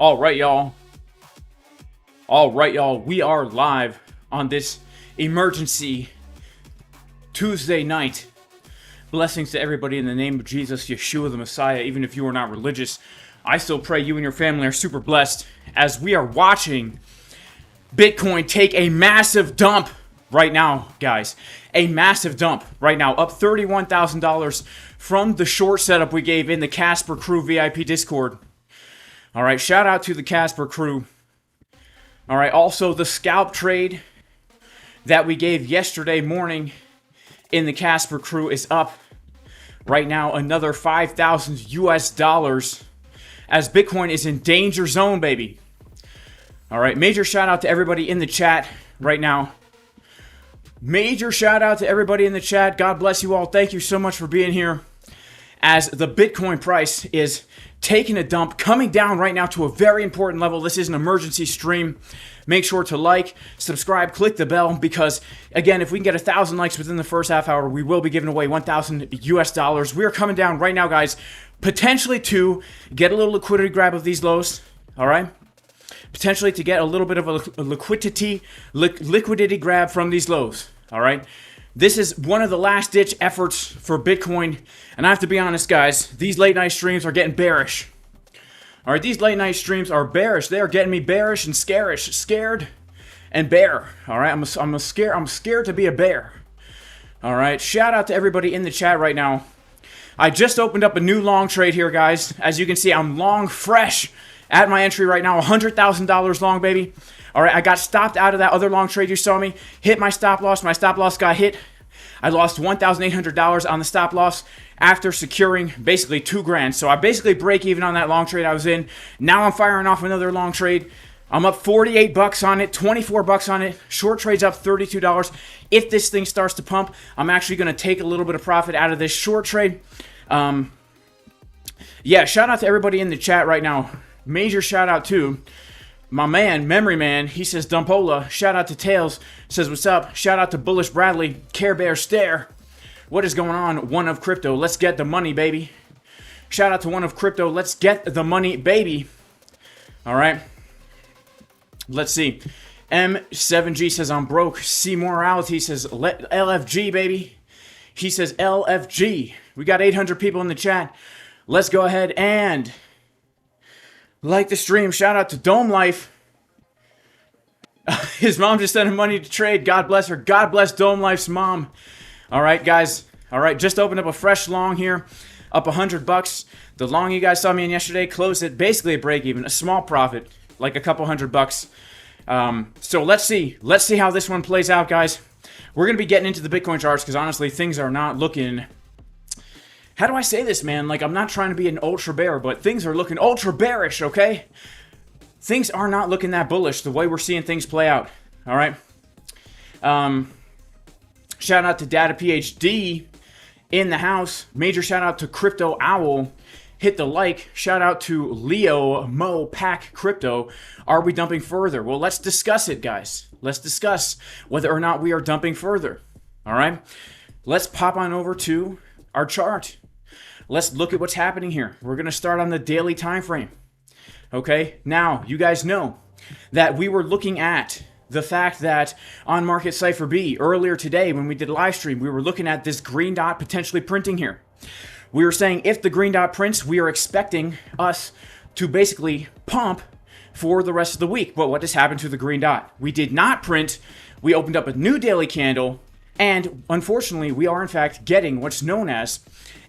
All right, y'all. We are live on this emergency Tuesday night. Blessings to everybody in the name of Jesus, Yeshua the Messiah. Even if you are not religious, I still pray you and your family are super blessed as we are watching Bitcoin take a massive dump right now, guys. A massive dump right now, up $31,000 from the short setup we gave in the Casper Crew VIP Discord. All right, shout out to the Casper Crew. All right, also the scalp trade that we gave yesterday morning in the Casper Crew is up right now another 5,000 US dollars as Bitcoin is in danger zone, baby. All right, major shout out to everybody in the chat right now. Major shout out to everybody in the chat. God bless you all. Thank you so much for being here as the Bitcoin price is taking a dump, coming down right now to a very important level. This is an emergency stream. Make sure to like, subscribe, click the bell, because again, if we can get 1,000 likes within the first half hour, we will be giving away 1,000 US dollars. We are coming down right now, guys, potentially to get a little liquidity grab of these lows. All right, potentially to get a little bit of a liquidity grab from these lows. All right. This is one of the last ditch efforts for Bitcoin. And I have to be honest, guys, these late night streams are getting bearish. All right, these late night streams are bearish. They are getting me bearish and scared and bear. All right, I'm scared to be a bear. All right, shout out to everybody in the chat right now. I just opened up a new long trade here, guys. As you can see, I'm long fresh at my entry right now, $100,000 long, baby. All right, I got stopped out of that other long trade you saw me. Hit my stop loss. My stop loss got hit. I lost $1,800 on the stop loss after securing basically $2,000. So I basically break even on that long trade I was in. Now I'm firing off another long trade. I'm up 48 bucks on it, 24 bucks on it. Short trade's up $32. If this thing starts to pump, I'm actually going to take a little bit of profit out of this short trade. Yeah, shout out to everybody in the chat right now. Major shout out to my man, Memory Man. He says, Dumpola. Shout out to Tails. Says, what's up? Shout out to Bullish Bradley. Care Bear Stare. What is going on? One of Crypto. Let's get the money, baby. Shout out to One of Crypto. Let's get the money, baby. All right. Let's see. M7G says, I'm broke. C Morality says, LFG, baby. He says, LFG. We got 800 people in the chat. Let's go ahead and like the stream. Shout out to Dome Life. His mom just sent him money to trade. God bless her. God bless Dome Life's mom. All right, guys. All right, just opened up a fresh long here. Up 100 bucks. The long you guys saw me in yesterday closed at basically a break even. A small profit. Like a couple $100. So let's see. Let's see how this one plays out, guys. We're going to be getting into the Bitcoin charts because honestly, things are not looking... How do I say this, man? Like, I'm not trying to be an ultra bear, but things are looking ultra bearish, okay? Things are not looking that bullish the way we're seeing things play out, all right? Shout out to Data PhD in the house. Major shout out to Crypto Owl. Hit the like. Shout out to Leo Mo Pack Crypto. Are we dumping further? Well, let's discuss it, guys. Let's discuss whether or not we are dumping further, all right? Let's pop on over to our chart. Let's look at what's happening here. We're going to start on the daily time frame. Okay, now you guys know that we were looking at the fact that on market Cipher B earlier today when we did a live stream, we were looking at this green dot potentially printing here. We were saying if the green dot prints, we are expecting us to basically pump for the rest of the week. But what has happened to the green dot? We did not print. We opened up a new daily candle, and unfortunately, we are in fact getting what's known as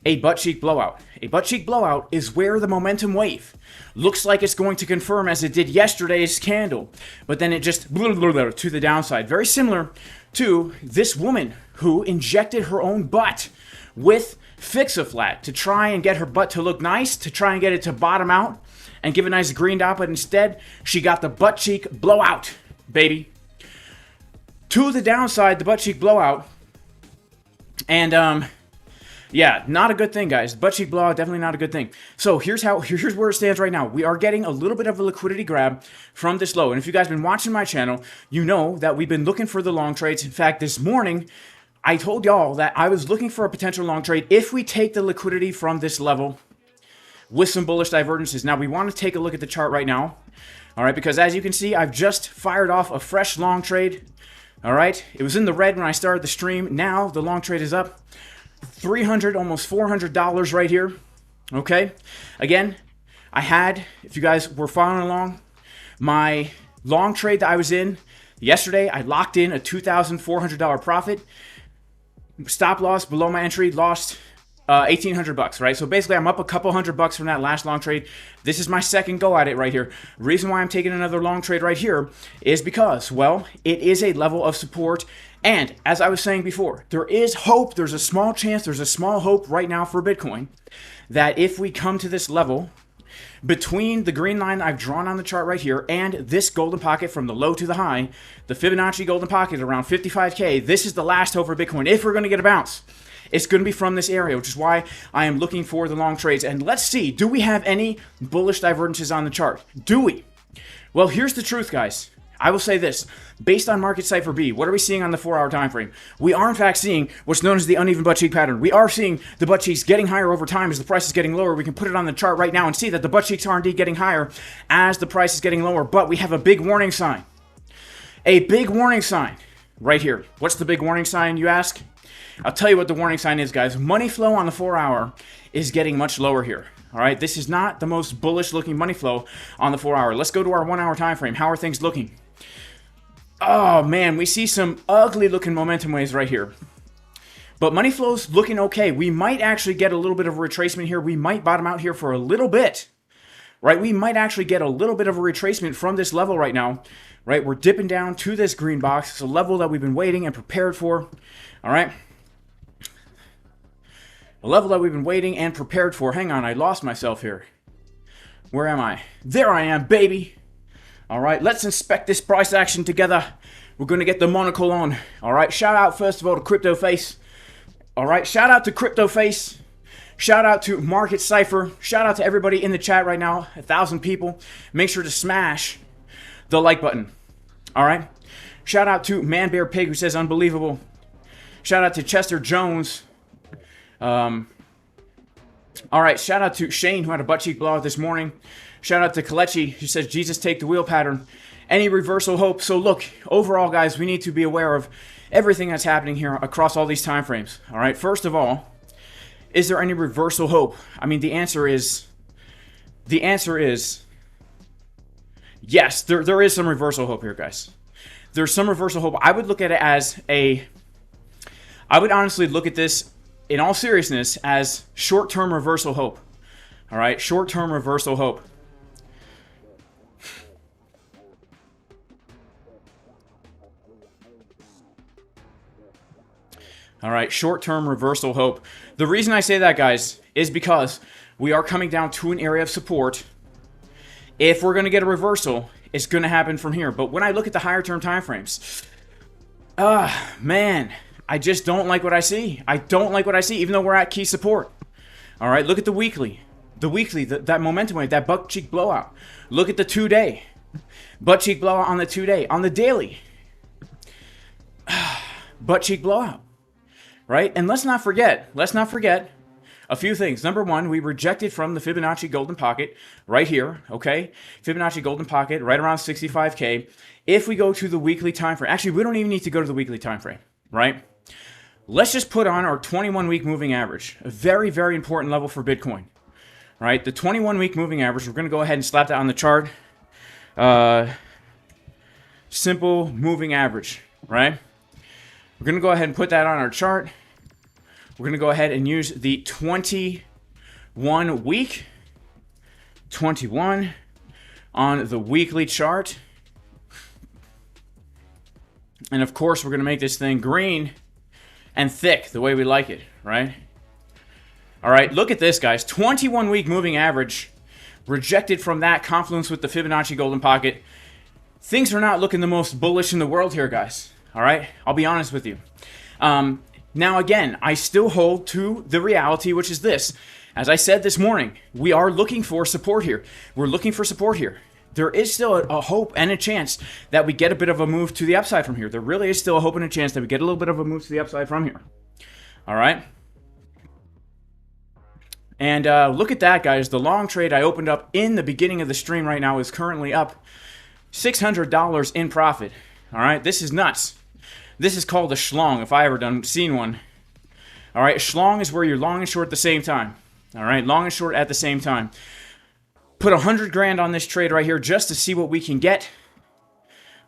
a butt cheek blowout. A butt cheek blowout is where the momentum wave looks like it's going to confirm as it did yesterday's candle, but then it just to the downside. Very similar to this woman who injected her own butt with Fix-A-Flat to try and get her butt to look nice, to try and get it to bottom out and give a nice green dot, but instead she got the butt cheek blowout, baby. To the downside, the butt cheek blowout. And yeah, not a good thing, guys. Butt cheek blowout, definitely not a good thing. So here's where it stands right now. We are getting a little bit of a liquidity grab from this low. And if you guys have been watching my channel, you know that we've been looking for the long trades. In fact, this morning, I told y'all that I was looking for a potential long trade. If we take the liquidity from this level, with some bullish divergences. Now we want to take a look at the chart right now. All right, because as you can see, I've just fired off a fresh long trade. All right, it was in the red when I started the stream. Now the long trade is up $300, almost $400 right here. Okay, again, I had, if you guys were following along, my long trade that I was in yesterday, I locked in a $2,400 profit. Stop loss below my entry, lost $1,800, right? So basically, I'm up a couple $100 from that last long trade. This is my second go at it right here. Reason why I'm taking another long trade right here is because, well, it is a level of support. And as I was saying before, there is hope. There's a small chance, there's a small hope right now for Bitcoin that if we come to this level, between the green line I've drawn on the chart right here and this golden pocket from the low to the high, the Fibonacci golden pocket around 55K, this is the last hope for Bitcoin. If we're going to get a bounce, it's going to be from this area, which is why I am looking for the long trades. And let's see, do we have any bullish divergences on the chart? Do we? Well, here's the truth, guys. I will say this. Based on market Cipher B, what are we seeing on the 4-hour time frame? We are, in fact, seeing what's known as the uneven butt cheek pattern. We are seeing the butt cheeks getting higher over time as the price is getting lower. We can put it on the chart right now and see that the butt cheeks are indeed getting higher as the price is getting lower. But we have a big warning sign. A big warning sign right here. What's the big warning sign, you ask? I'll tell you what the warning sign is, guys. Money flow on the 4-hour is getting much lower here. All right, this is not the most bullish looking money flow on the 4-hour. Let's go to our 1-hour time frame. How are things looking? Oh man, we see some ugly looking momentum waves right here. But money flow's looking okay. We might actually get a little bit of a retracement here. We might bottom out here for a little bit. Right, we might actually get a little bit of a retracement from this level right now. Right, we're dipping down to this green box. It's a level that we've been waiting and prepared for. All right. A level that we've been waiting and prepared for. Hang on, I lost myself here. Where am I? There I am, baby. All right, let's inspect this price action together. We're going to get the monocle on. All right, shout out first of all to Crypto Face. All right, shout out to Crypto Face. Shout out to Market Cipher. Shout out to everybody in the chat right now, 1,000 people. Make sure to smash the like button. All right. Shout out to Man Bear Pig who says unbelievable. Shout out to Chester Jones. All right, shout out to Shane who had a butt cheek blowout this morning. Shout out to Kalechi who says Jesus take the wheel pattern. Any reversal hope? So look, overall, guys, we need to be aware of everything that's happening here across all these time frames. All right, first of all, is there any reversal hope? I mean, the answer is yes, there is some reversal hope here, guys. There's some reversal hope. I would look at it as I would honestly look at this in all seriousness as short-term reversal hope. All right, short-term reversal hope. All right, short-term reversal hope. The reason I say that, guys, is because we are coming down to an area of support. If we're going to get a reversal, it's going to happen from here. But when I look at the higher-term time frames, man, I just don't like what I see. I don't like what I see, even though we're at key support. All right, look at the weekly. The weekly, that momentum wave, that butt cheek blowout. Look at the 2-day. Butt cheek blowout on the 2-day. On the daily, butt cheek blowout. Right? And let's not forget a few things. Number one, we rejected from the Fibonacci golden pocket right here, okay? Fibonacci golden pocket right around 65K. If we go to the weekly time frame, actually, we don't even need to go to the weekly time frame, right? Let's just put on our 21-week moving average, a very, very important level for Bitcoin, right? The 21-week moving average, we're going to go ahead and slap that on the chart. Simple moving average, right? We're going to go ahead and put that on our chart. We're going to go ahead and use the 21 week. 21 on the weekly chart. And of course, we're going to make this thing green and thick the way we like it, right? All right, look at this, guys. 21-week moving average rejected from that confluence with the Fibonacci golden pocket. Things are not looking the most bullish in the world here, guys. All right, I'll be honest with you. Now, again, I still hold to the reality, which is this. As I said this morning, we are looking for support here. We're looking for support here. There is still a hope and a chance that we get a bit of a move to the upside from here. There really is still a hope and a chance that we get a little bit of a move to the upside from here. All right? And look at that, guys. The long trade I opened up in the beginning of the stream right now is currently up $600 in profit. All right, this is nuts. This is called a schlong, if I ever seen one. All right, a schlong is where you're long and short at the same time. All right, long and short at the same time. Put 100 grand on this trade right here just to see what we can get.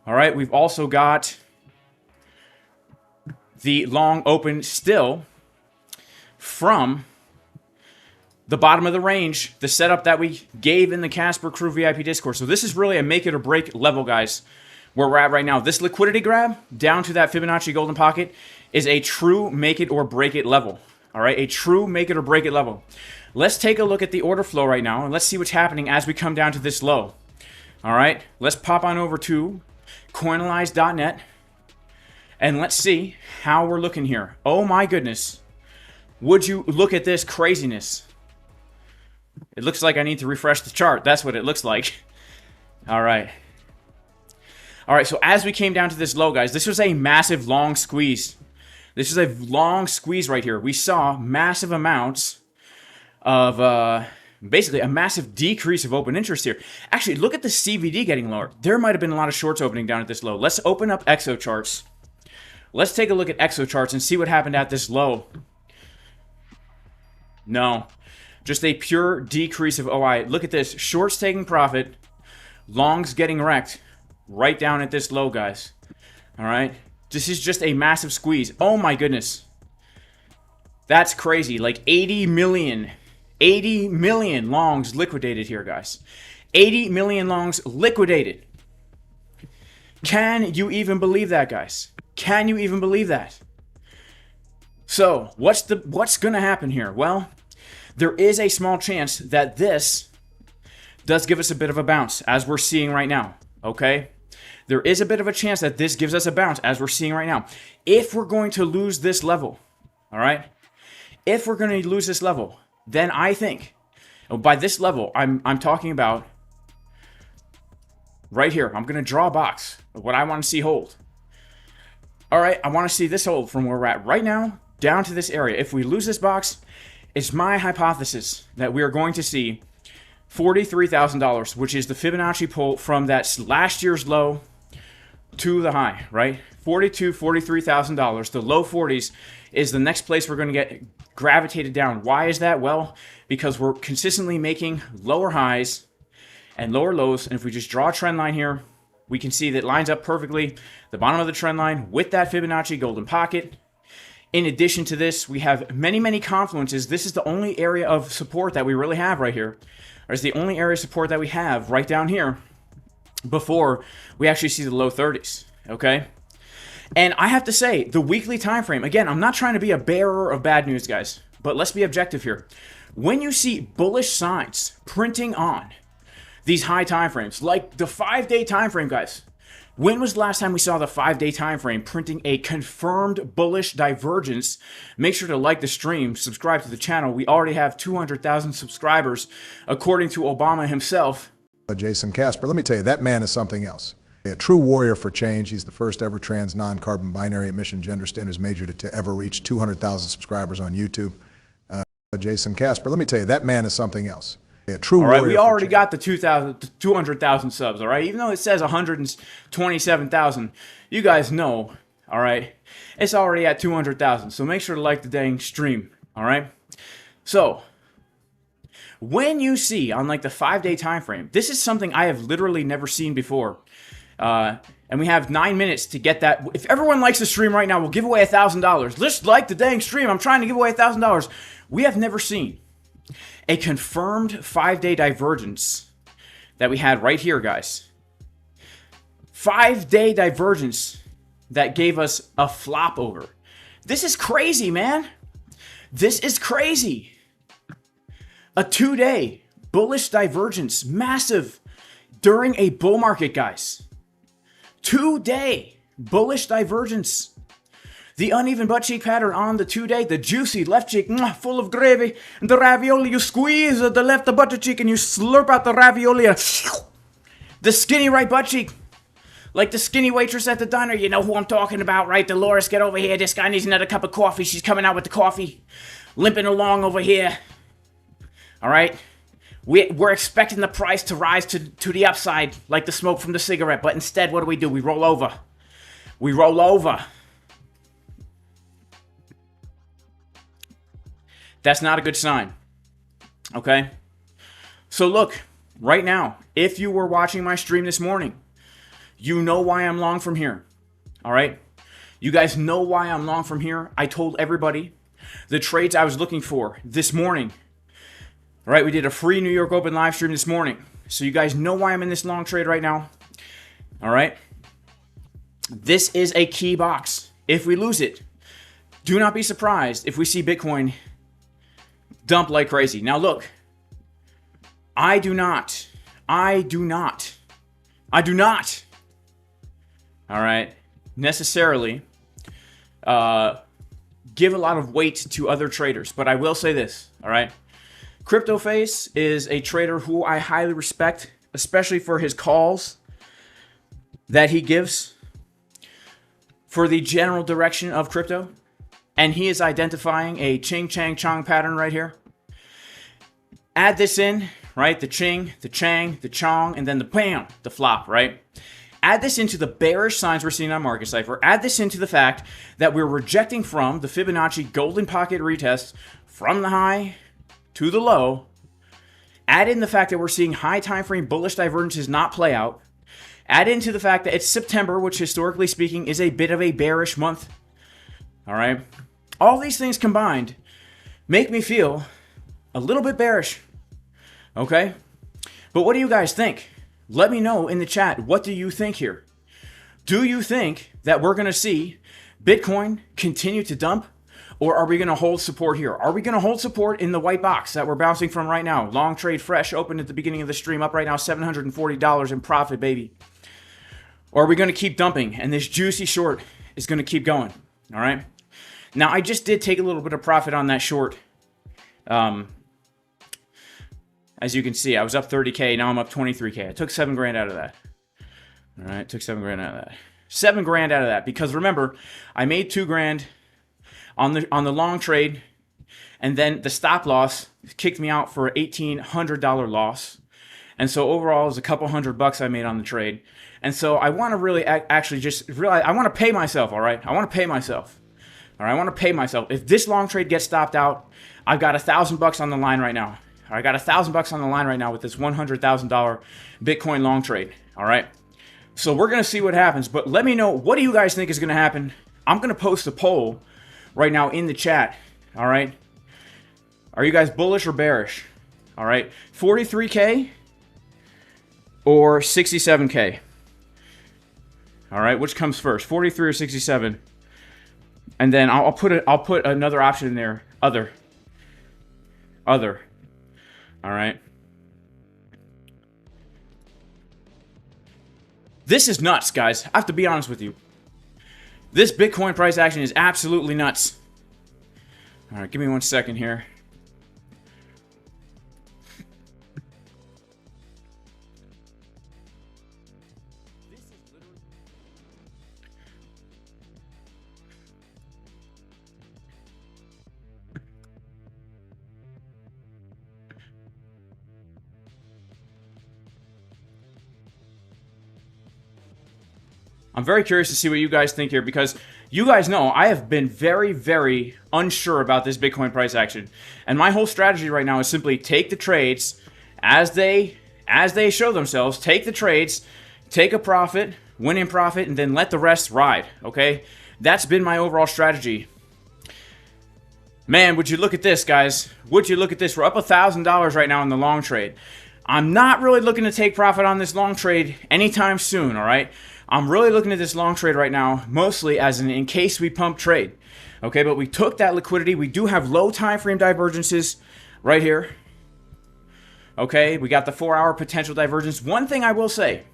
All right, we've also got the long open still from the bottom of the range, the setup that we gave in the Casper Crew VIP Discord. So this is really a make it or break level, guys, where we're at right now. This liquidity grab down to that Fibonacci golden pocket is a true make it or break it level. All right, a true make it or break it level. Let's take a look at the order flow right now, and let's see what's happening as we come down to this low. All right, let's pop on over to coinalyze.net, and let's see how we're looking here. Oh my goodness. Would you look at this craziness? It looks like I need to refresh the chart. That's what it looks like. All right. All right, so as we came down to this low, guys, this was a massive long squeeze. This is a long squeeze right here. We saw massive amounts of, basically a massive decrease of open interest here. Actually, look at the CVD getting lower. There might have been a lot of shorts opening down at this low. Let's open up EXO charts. Let's take a look at EXO charts and see what happened at this low. No. Just a pure decrease of OI. Look at this. Shorts taking profit. Longs getting wrecked. Right down at this low, guys. All right. This is just a massive squeeze. Oh, my goodness. That's crazy. Like 80 million longs liquidated here, guys. 80 million longs liquidated. Can you even believe that, guys? Can you even believe that? So, what's going to happen here? Well, there is a small chance that this does give us a bit of a bounce, as we're seeing right now, okay? There is a bit of a chance that this gives us a bounce, as we're seeing right now. If we're going to lose this level, all right? If we're going to lose this level, then I think, by this level, I'm talking about right here. I'm going to draw a box of what I want to see hold. All right, I want to see this hold from where we're at right now down to this area. If we lose this box, it's my hypothesis that we are going to see $43,000, which is the Fibonacci pull from that last year's low to the high, right? $43,000. The low 40s is the next place we're going to get gravitated down. Why is that? Well, because we're consistently making lower highs and lower lows. And if we just draw a trend line here, we can see that it lines up perfectly the bottom of the trend line with that Fibonacci golden pocket. In addition to this, we have many, many confluences. This is the only area of support that we really have right here. It's the only area of support that we have right down here before we actually see the low 30s, okay? And I have to say, the weekly time frame, again, I'm not trying to be a bearer of bad news, guys, but let's be objective here. When you see bullish signs printing on these high time frames, like the 5-day time frame, guys, when was the last time we saw the 5-day time frame printing a confirmed bullish divergence? Make sure to like the stream, subscribe to the channel. We already have 200,000 subscribers, according to Obama himself. Jason Casper, let me tell you, that man is something else. A true warrior for change. He's the first ever trans non-carbon binary emission gender standards major to ever reach 200,000 subscribers on YouTube. Jason Casper, let me tell you, that man is something else. A true all right, warrior we already change. got the 200,000 subs, all right? Even though it says 127,000, you guys know, all right? It's already at 200,000, so make sure to like the dang stream, all right? So, when you see on like the 5-day time frame, this is something I have literally never seen before. And we have 9 minutes to get that. If everyone likes the stream right now, we'll give away $1,000. Let's like the dang stream. I'm trying to give away $1,000. We have never seen a confirmed 5-day divergence that we had right here, guys. 5-day divergence that gave us a flop over. This is crazy, man. This is crazy. A 2-day bullish divergence, massive, during a bull market, guys. 2-day bullish divergence. The uneven butt cheek pattern on the 2-day, the juicy left cheek, full of gravy, and the ravioli, you squeeze the left butt cheek and you slurp out the ravioli. The skinny right butt cheek, like the skinny waitress at the diner. You know who I'm talking about, right? Dolores, get over here. This guy needs another cup of coffee. She's coming out with the coffee, limping along over here. All right? We're expecting the price to rise to the upside like the smoke from the cigarette, but instead, what do? We roll over. We roll over. That's not a good sign. Okay? So look, right now, if you were watching my stream this morning, you know why I'm long from here. All right? You guys know why I'm long from here. I told everybody the trades I was looking for this morning. All right, we did a free New York Open live stream this morning. So you guys know why I'm in this long trade right now. All right? This is a key box. If we lose it, do not be surprised if we see Bitcoin dump like crazy. Now look, I do not, all right, necessarily give a lot of weight to other traders, but I will say this, all right? CryptoFace is a trader who I highly respect, especially for his calls that he gives for the general direction of crypto. And he is identifying a ching, chang, chong pattern right here. Add this in, right? The ching, the chang, the chong, and then the bam, the flop, right? Add this into the bearish signs we're seeing on Market Cipher. Add this into the fact that we're rejecting from the Fibonacci golden pocket retest from the high to the low. Add in the fact that we're seeing high time frame bullish divergences not play out. Add into the fact that it's September, which historically speaking is a bit of a bearish month. All right? All these things combined make me feel a little bit bearish. Okay? But what do you guys think? Let me know in the chat. What do you think here? Do you think that we're going to see Bitcoin continue to dump? Or are we going to hold support here? Are we going to hold support in the white box that we're bouncing from right now? Long trade fresh, opened at the beginning of the stream, up right now, $740 in profit, baby. Or are we going to keep dumping and this juicy short is going to keep going? All right? Now, I just did take a little bit of profit on that short. As you can see, I was up 30K. Now I'm up 23K. I took $7,000 out of that. All right, took $7,000 out of that. $7,000 out of that because remember, I made $2,000 on the long trade, and then the stop loss kicked me out for an $1,800 loss. And so overall, it was a couple $100 I made on the trade. And so I want to really actually just realize I want to pay myself. All right, I want to pay myself. All right, I want to pay myself. If this long trade gets stopped out, I've got $1,000 on the line right now. I got $1,000 on the line right now with this $100,000 Bitcoin long trade. All right. So we're going to see what happens. But let me know, what do you guys think is going to happen? I'm going to post a poll right now in the chat. All right. Are you guys bullish or bearish? All right. 43K or 67K? All right. Which comes first, 43 or 67? And then I'll put another option in there. Other. All right. This is nuts, guys. I have to be honest with you. This Bitcoin price action is absolutely nuts. All right, give me 1 second here. I'm very curious to see what you guys think here because you guys know I have been very, very unsure about this Bitcoin price action. And my whole strategy right now is simply take the trades as they show themselves, take the trades, take a profit, win in profit, and then let the rest ride, okay? That's been my overall strategy. Man, would you look at this, guys? Would you look at this? We're up $1,000 right now in the long trade. I'm not really looking to take profit on this long trade anytime soon, all right? I'm really looking at this long trade right now, mostly as an in case we pump trade. Okay, but we took that liquidity. We do have low time frame divergences right here. Okay, we got the 4-hour potential divergence. One thing I will say,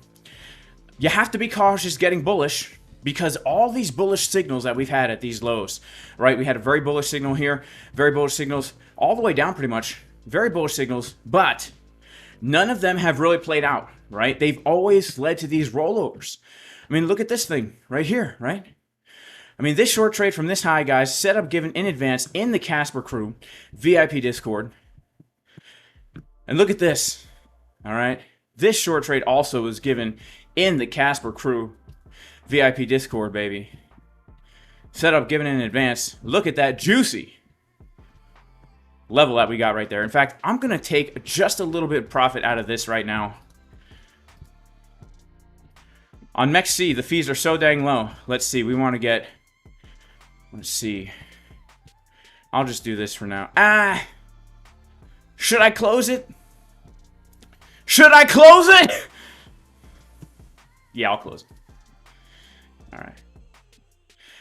you have to be cautious getting bullish because all these bullish signals that we've had at these lows, right? We had a very bullish signal here, very bullish signals all the way down pretty much, very bullish signals, but none of them have really played out, right? They've always led to these rollovers. I mean, look at this thing right here, right? I mean, this short trade from this high, guys, set up given in advance in the Casper crew VIP Discord. And look at this. All right. This short trade also was given in the Casper Crew VIP Discord, baby. Set up given in advance. Look at that juicy level that we got right there. In fact, I'm going to take just a little bit of profit out of this right now. On MEXC, the fees are so dang low. Let's see. We want to get... Let's see. I'll just do this for now. Should I close it? Should I close it? Yeah, I'll close it. All right.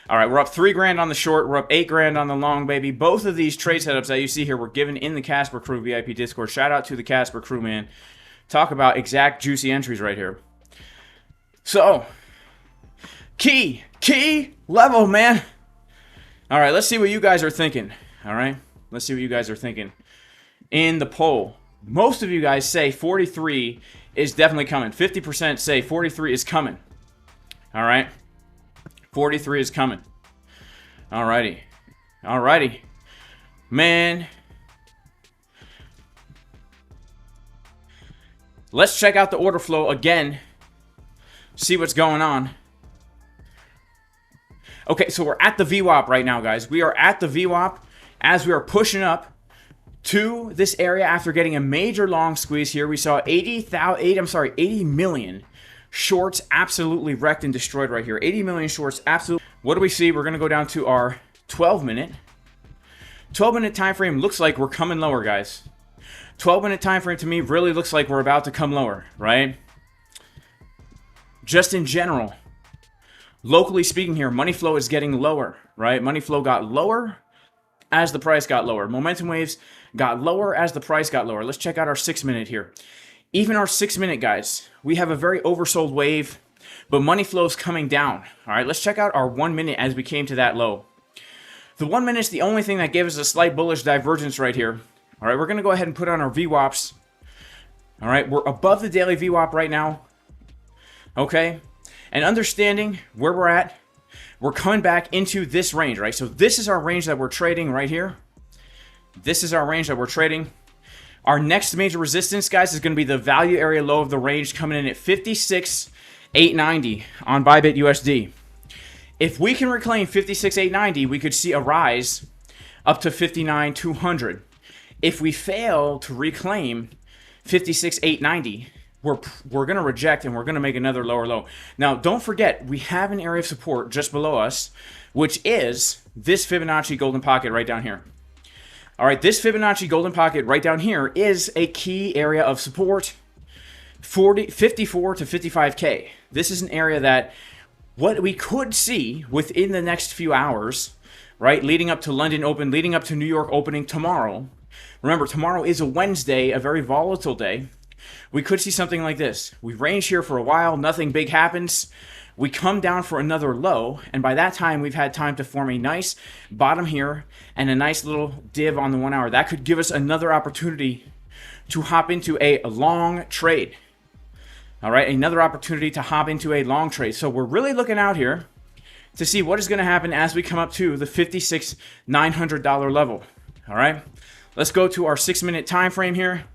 All right, we're up 3 grand on the short. We're up 8 grand on the long, baby. Both of these trade setups that you see here were given in the Casper Crew VIP Discord. Shout out to the Casper Crew, man. Talk about exact juicy entries right here. So, key level, man. All right, let's see what you guys are thinking. All right, let's see what you guys are thinking. In the poll, most of you guys say 43 is definitely coming. 50% say 43 is coming. All right, 43 is coming. All righty, man. Let's check out the order flow again. See what's going on. Okay, so we're at the VWAP right now, guys. We are at the VWAP as we are pushing up to this area after getting a major long squeeze here. We saw 80 million shorts absolutely wrecked and destroyed right here. 80 million shorts absolutely. What do we see? We're going to go down to our 12-minute. 12-minute time frame looks like we're coming lower, guys. 12-minute time frame to me really looks like we're about to come lower, right? Just in general, locally speaking here, money flow is getting lower, right? Money flow got lower as the price got lower. Momentum waves got lower as the price got lower. Let's check out our 6-minute here. Even our 6-minute, guys, we have a very oversold wave, but money flow is coming down. All right, let's check out our 1-minute as we came to that low. The 1 minute is the only thing that gave us a slight bullish divergence right here. All right, we're going to go ahead and put on our VWAPs. All right, we're above the daily VWAP right now. Okay, and understanding where we're at, we're coming back into this range, right? So this is our range that we're trading right here. This is our range that we're trading. Our next major resistance, guys, is going to be the value area low of the range coming in at 56,890 on ByBit USD. If we can reclaim 56,890, we could see a rise up to 59,200. If we fail to reclaim 56,890, we're going to reject and we're going to make another lower low. Now, don't forget, we have an area of support just below us, which is this Fibonacci golden pocket right down here. All right, this Fibonacci golden pocket right down here is a key area of support, 54 to 55K. This is an area that what we could see within the next few hours, right, leading up to London Open, leading up to New York opening tomorrow. Remember, tomorrow is a Wednesday, a very volatile day. We could see something like this. We range here for a while, nothing big happens. We come down for another low, and by that time, we've had time to form a nice bottom here and a nice little div on the 1 hour. That could give us another opportunity to hop into a long trade. All right, another opportunity to hop into a long trade. So we're really looking out here to see what is going to happen as we come up to the $56,900 level. All right, let's go to our 6-minute time frame here.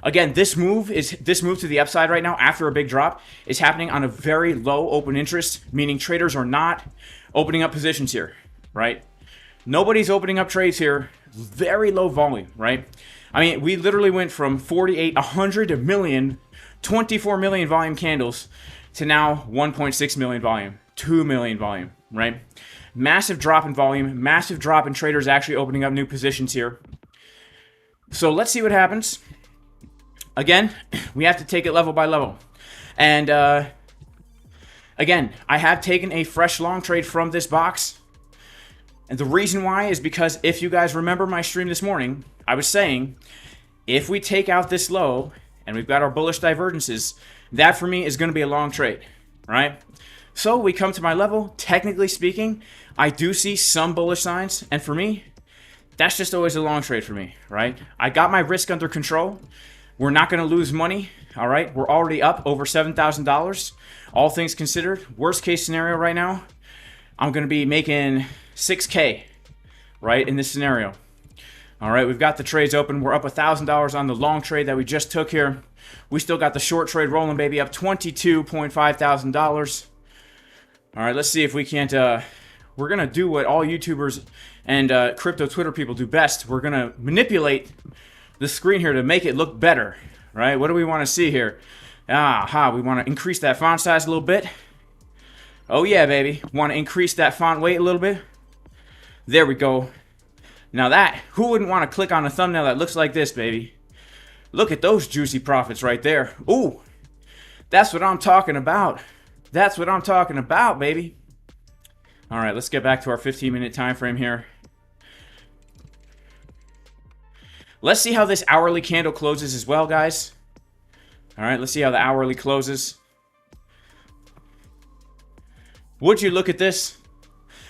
Again, this move to the upside right now after a big drop is happening on a very low open interest, meaning traders are not opening up positions here, right? Nobody's opening up trades here. Very low volume, right? I mean, we literally went from 48, 100 million, 24 million volume candles to now 1.6 million volume, 2 million volume, right? Massive drop in volume, massive drop in traders actually opening up new positions here. So let's see what happens. Again, we have to take it level by level. And again, I have taken a fresh long trade from this box. And the reason why is because if you guys remember my stream this morning, I was saying, if we take out this low and we've got our bullish divergences, that for me is going to be a long trade, right? So we come to my level. Technically speaking, I do see some bullish signs. And for me, that's just always a long trade for me, right? I got my risk under control. We're not going to lose money, all right? We're already up over $7,000, all things considered. Worst case scenario right now, I'm going to be making 6K, right, in this scenario. All right, we've got the trades open. We're up $1,000 on the long trade that we just took here. We still got the short trade rolling, baby, up $22.5 thousand. All right, let's see if we can't. We're gonna do what all YouTubers and crypto Twitter people do best. We're gonna manipulate the screen here to make it look better. Right? What do we want to see here? We want to increase that font size a little bit. Oh yeah, baby. Want to increase that font weight a little bit. There we go. Now that, who wouldn't want to click on a thumbnail that looks like this, baby? Look at those juicy profits right there. Ooh, that's what I'm talking about. That's what I'm talking about, baby. All right, let's get back to our 15-minute time frame here. Let's see how this hourly candle closes as well, guys. All right, let's see how the hourly closes. Would you look at this?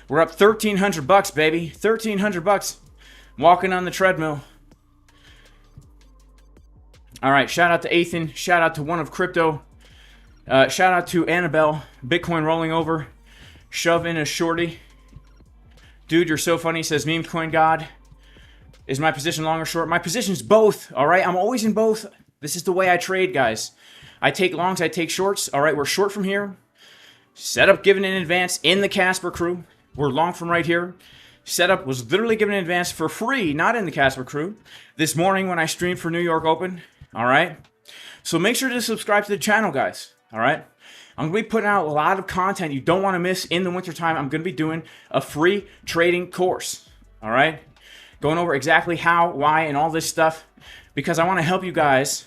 We're up $1,300, baby. $1,300. Walking on the treadmill. All right, shout out to Ethan. Shout out to One of Crypto. Shout out to Annabelle. Bitcoin rolling over. Shove in a shorty. Dude, you're so funny, says Meme Coin God. Is my position long or short? My position's both, all right? I'm always in both. This is the way I trade, guys. I take longs, I take shorts. All right, we're short from here. Setup given in advance in the Casper crew. We're long from right here. Setup was literally given in advance for free, not in the Casper crew. This morning when I streamed for New York Open, all right? So make sure to subscribe to the channel, guys, all right? I'm going to be putting out a lot of content you don't want to miss in the wintertime. I'm going to be doing a free trading course, all right? Going over exactly how, why, and all this stuff because I want to help you guys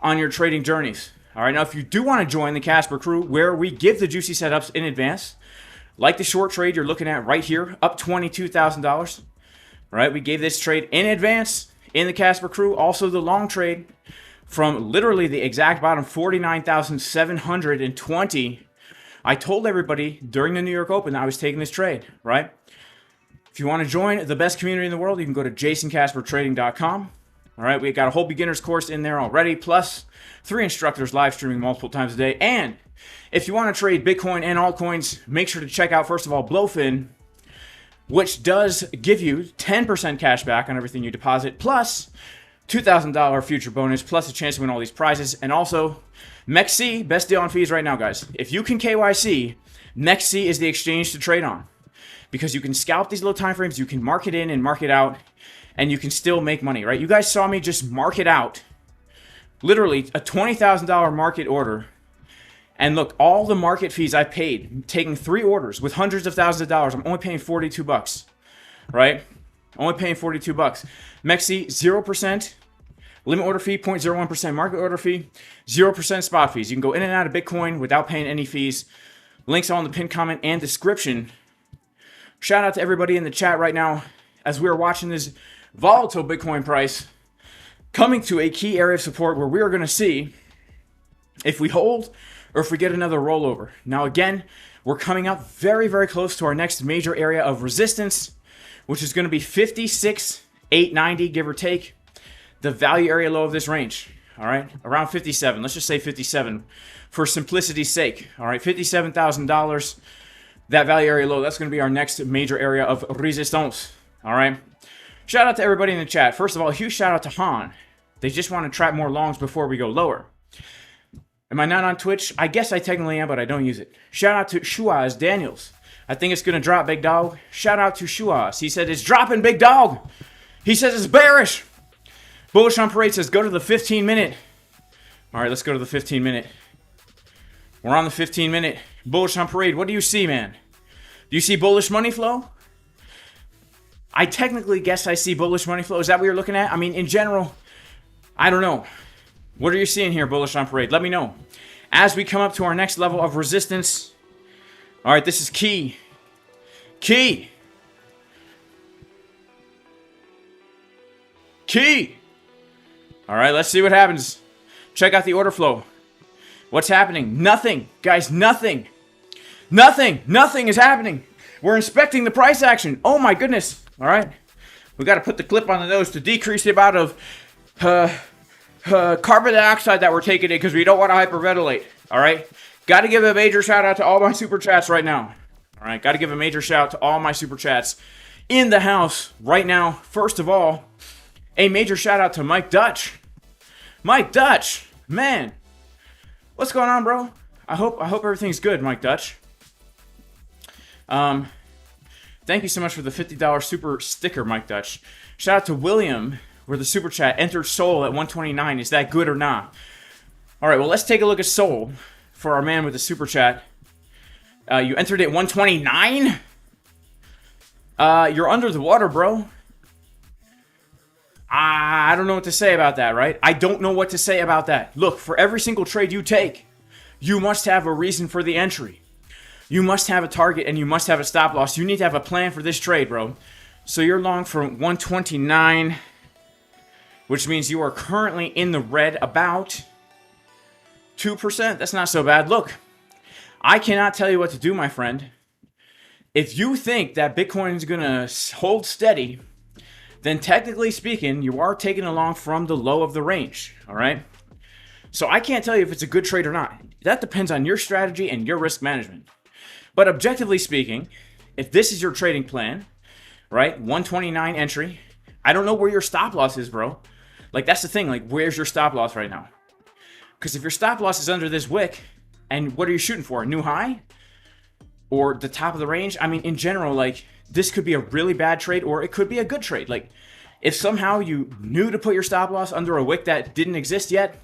on your trading journeys. All right, now if you do want to join the Casper crew where we give the juicy setups in advance, like the short trade you're looking at right here, up $22,000. All right, we gave this trade in advance in the Casper crew. Also the long trade from literally the exact bottom, 49,720. I told everybody during the New York Open that I was taking this trade, right? If you want to join the best community in the world, you can go to jasoncaspertrading.com. All right, we got a whole beginner's course in there already, plus 3 instructors live streaming multiple times a day. And if you want to trade Bitcoin and altcoins, make sure to check out, first of all, BLOFIN, which does give you 10% cash back on everything you deposit, plus $2,000 future bonus, plus a chance to win all these prizes. And also, MEXC, best deal on fees right now, guys. If you can KYC, MEXC is the exchange to trade on. Because you can scalp these little time frames, you can mark it in and mark it out, and you can still make money, right? You guys saw me just mark it out. Literally, a $20,000 market order. And look, all the market fees I paid, taking 3 orders with hundreds of thousands of dollars, I'm only paying $42, right? Only paying $42. MEXC, 0%. Limit order fee, 0.01%. Market order fee, 0% spot fees. You can go in and out of Bitcoin without paying any fees. Links are on the pinned comment and description. Shout out to everybody in the chat right now as we are watching this volatile Bitcoin price coming to a key area of support where we are going to see if we hold or if we get another rollover. Now, again, we're coming up very, very close to our next major area of resistance, which is going to be 56,890, give or take, the value area low of this range. All right, around 57. Let's just say 57 for simplicity's sake. All right, $57,000. That value area low, that's going to be our next major area of resistance. All right. Shout out to everybody in the chat. First of all, a huge shout out to Han. They just want to trap more longs before we go lower. Am I not on Twitch? I guess I technically am, but I don't use it. Shout out to Shuaz Daniels. I think it's going to drop, big dog. Shout out to Shuaz. He said it's dropping, big dog. He says it's bearish. Bullish on Parade says go to the 15-minute. All right, let's go to the 15-minute. We're on the 15-minute. Bullish on Parade. What do you see, man? Do you see bullish money flow? I technically guess I see bullish money flow. Is that what you're looking at? I mean, in general, I don't know. What are you seeing here, Bullish on Parade? Let me know. As we come up to our next level of resistance. All right, this is key. Key. Key. All right, let's see what happens. Check out the order flow. What's happening? Nothing. Guys, nothing. Nothing. Nothing is happening. We're inspecting the price action. Oh, my goodness. All right. We got to put the clip on the nose to decrease the amount of carbon dioxide that we're taking in because we don't want to hyperventilate. All right. Got to give a major shout out to all my super chats right now. All right. Got to give a major shout out to all my super chats. in the house right now. First of all, a major shout out to Mike Dutch. Mike Dutch, man, what's going on, bro? I hope everything's good, Mike Dutch. Thank you so much for the $50 super sticker, Mike Dutch. Shout out to William, where the super chat entered Sol at 129. Is that good or not? All right, well, let's take a look at Sol for our man with the super chat. You entered it 129? You're under the water, bro. I don't know what to say about that, right? I don't know what to say about that. Look, for every single trade you take, you must have a reason for the entry. You must have a target and you must have a stop loss. You need to have a plan for this trade, bro. So you're long for 129, which means you are currently in the red about 2%. That's not so bad. Look, I cannot tell you what to do, my friend. If you think that Bitcoin is going to hold steady, then technically speaking, you are taking along from the low of the range, all right? So I can't tell you if it's a good trade or not. That depends on your strategy and your risk management. But objectively speaking, if this is your trading plan, right, 129 entry, I don't know where your stop loss is, bro. Like, that's the thing. Like, where's your stop loss right now? Because if your stop loss is under this wick, and what are you shooting for? A new high? Or the top of the range? I mean, in general, like, this could be a really bad trade, or it could be a good trade. Like, if somehow you knew to put your stop loss under a wick that didn't exist yet,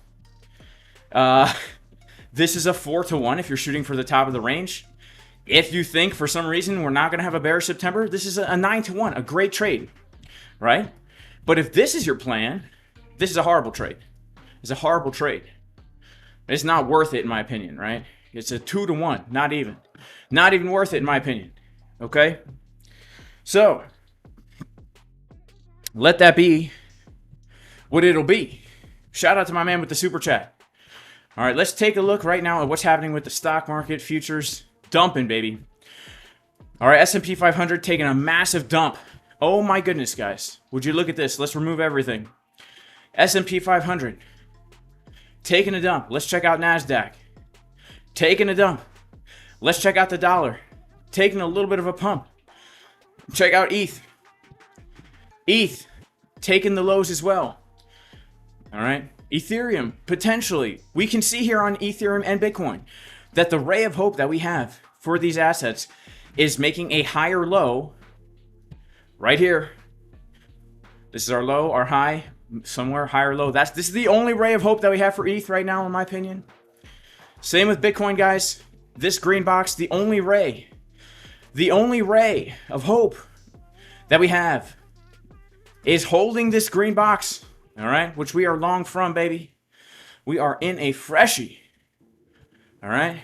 this is a 4-to-1 if you're shooting for the top of the range. If you think for some reason we're not going to have a bearish September, this is a 9-to-1, a great trade, right? But if this is your plan, this is a horrible trade. It's a horrible trade. It's not worth it, in my opinion, right? It's a 2-to-1, not even. Not even worth it, in my opinion, okay? So, let that be what it'll be. Shout out to my man with the super chat. All right, let's take a look right now at what's happening with the stock market futures. Dumping, baby. All right, S&P 500 taking a massive dump. Oh my goodness, guys. Would you look at this? Let's remove everything. S&P 500 taking a dump. Let's check out NASDAQ. Taking a dump. Let's check out the dollar. Taking a little bit of a pump. Check out ETH. ETH taking the lows as well. All right. Ethereum, potentially. We can see here on Ethereum and Bitcoin that the ray of hope that we have for these assets is making a higher low right here. This is our low, our high, somewhere higher low. This is the only ray of hope that we have for ETH right now, in my opinion. Same with Bitcoin, guys. This green box, the only ray of hope that we have is holding this green box, all right, which we are long from, baby. We are in a freshie. All right?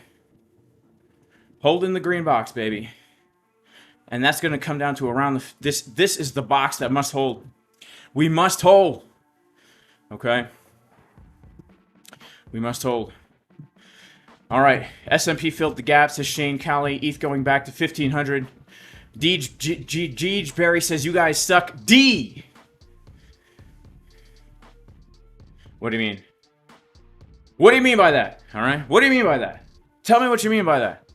Holding the green box, baby. And that's going to come down to around this is the box that must hold. We must hold. Okay? We must hold. All right. S&P filled the gap, says Shane Cowley. ETH going back to 1,500. Deej Barry says, you guys suck. D! What do you mean? What do you mean by that? All right? What do you mean by that? Tell me what you mean by that.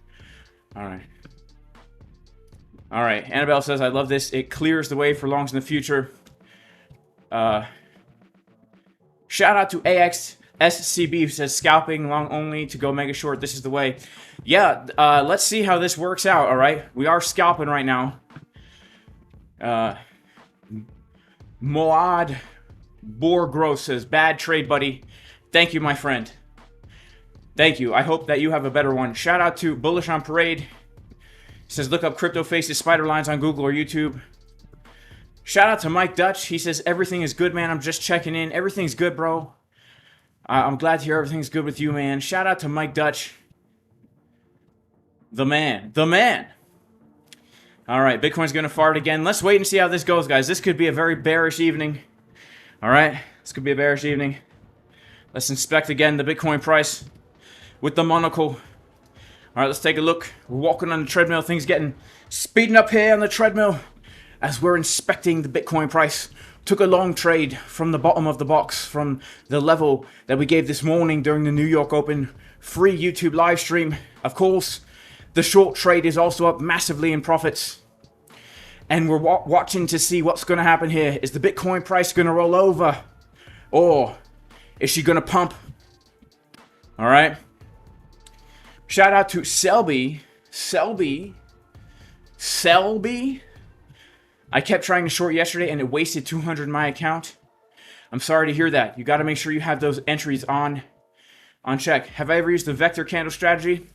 All right. All right. Annabelle says, I love this. It clears the way for longs in the future. Shout out to AXSCB who says, scalping long only to go mega short. This is the way. Yeah, let's see how this works out, all right? We are scalping right now. Moad Borgros says, bad trade, buddy. Thank you, my friend. Thank you. I hope that you have a better one. Shout out to Bullish on Parade. He says, look up Crypto Faces Spider Lines on Google or YouTube. Shout out to Mike Dutch. He says, everything is good, man. I'm just checking in. Everything's good, bro. I'm glad to hear everything's good with you, man. Shout out to Mike Dutch. The man. The man. All right, Bitcoin's going to fart again. Let's wait and see how this goes, guys. This could be a very bearish evening. All right, this could be a bearish evening. Let's inspect again the Bitcoin price with the monocle. All right, let's take a look. We're walking on the treadmill. Things getting speeding up here on the treadmill as we're inspecting the Bitcoin price. Took a long trade from the bottom of the box, from the level that we gave this morning during the New York Open free YouTube live stream. Of course, the short trade is also up massively in profits. And we're watching to see what's going to happen here. Is the Bitcoin price going to roll over? Or is she going to pump? All right. Shout out to Selby. I kept trying to short yesterday and it wasted 200 in my account. I'm sorry to hear that. You got to make sure you have those entries on check. Have I ever used the vector candle strategy?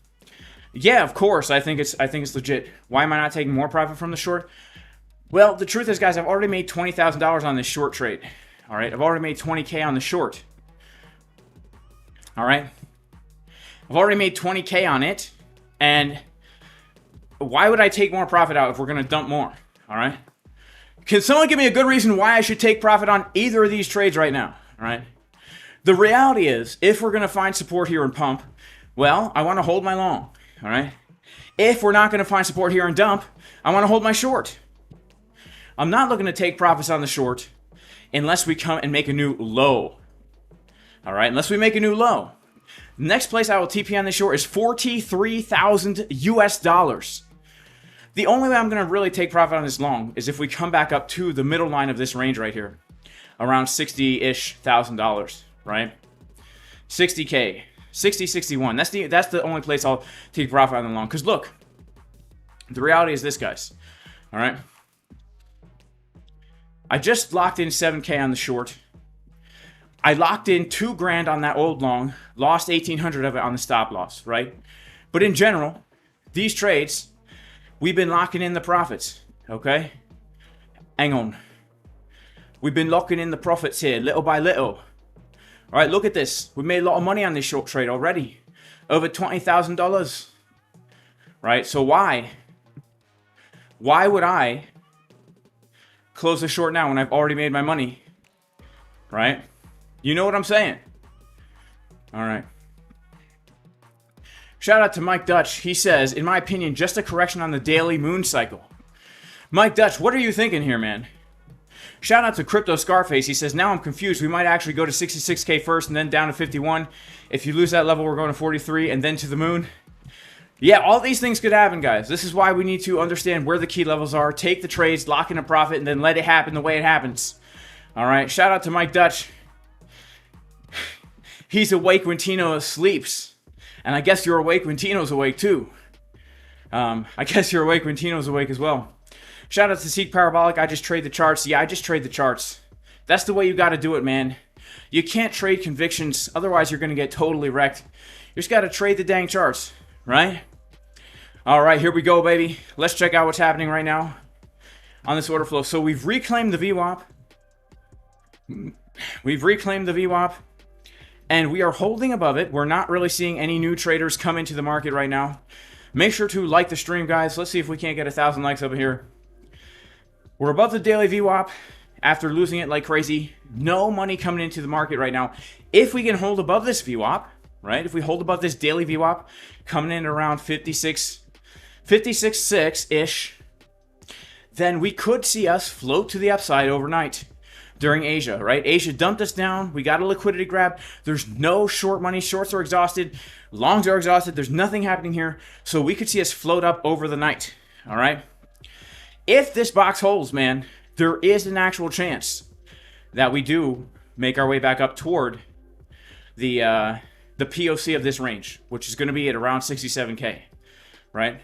Yeah, of course. I think it's legit. Why am I not taking more profit from the short? Well, the truth is, guys, I've already made $20,000 on this short trade. All right, I've already made 20K on the short. All right, I've already made 20K on it, and why would I take more profit out if we're gonna dump more? All right, can someone give me a good reason why I should take profit on either of these trades right now? All right, the reality is, if we're gonna find support here and pump, well, I want to hold my long. All right, if we're not gonna find support here and dump, I want to hold my short. I'm not looking to take profits on the short unless we come and make a new low. All right, unless we make a new low. The next place I will TP on the short is 43,000 US dollars. The only way I'm going to really take profit on this long is if we come back up to the middle line of this range right here, around $60-ish thousand, right? 60K, 60, 61. That's the only place I'll take profit on the long. Because look, the reality is this, guys. All right. I just locked in 7K on the short. I locked in $2 grand on that old long, lost 1,800 of it on the stop loss, right? But in general, these trades, we've been locking in the profits, okay? Hang on. We've been locking in the profits here, little by little. All right, look at this. We made a lot of money on this short trade already. Over $20,000, right? So why? Why would I close the short now when I've already made my money? Right? You know what I'm saying? All right. Shout out to Mike Dutch. He says, in my opinion, just a correction on the daily moon cycle. Mike Dutch, what are you thinking here, man? Shout out to Crypto Scarface. He says, now I'm confused. We might actually go to 66K first and then down to 51. If you lose that level, we're going to 43 and then to the moon. Yeah, all these things could happen, guys. This is why we need to understand where the key levels are, take the trades, lock in a profit, and then let it happen the way it happens. All right, shout out to Mike Dutch. He's awake when Tino sleeps. And I guess you're awake when Tino's awake, too. I guess you're awake when Tino's awake as well. Shout out to Seek Parabolic. I just trade the charts. Yeah, I just trade the charts. That's the way you got to do it, man. You can't trade convictions. Otherwise, you're going to get totally wrecked. You just got to trade the dang charts, right? All right, here we go, baby. Let's check out what's happening right now on this order flow. So we've reclaimed the VWAP. We've reclaimed the VWAP. And we are holding above it. We're not really seeing any new traders come into the market right now. Make sure to like the stream, guys. Let's see if we can't get 1,000 likes over here. We're above the daily VWAP after losing it like crazy. No money coming into the market right now. If we can hold above this VWAP, right? If we hold above this daily VWAP, coming in around 56.6-ish, then we could see us float to the upside overnight during Asia, right? Asia dumped us down. We got a liquidity grab. There's no short money. Shorts are exhausted. Longs are exhausted. There's nothing happening here. So we could see us float up over the night, all right? If this box holds, man, there is an actual chance that we do make our way back up toward the POC of this range, which is going to be at around 67K, right?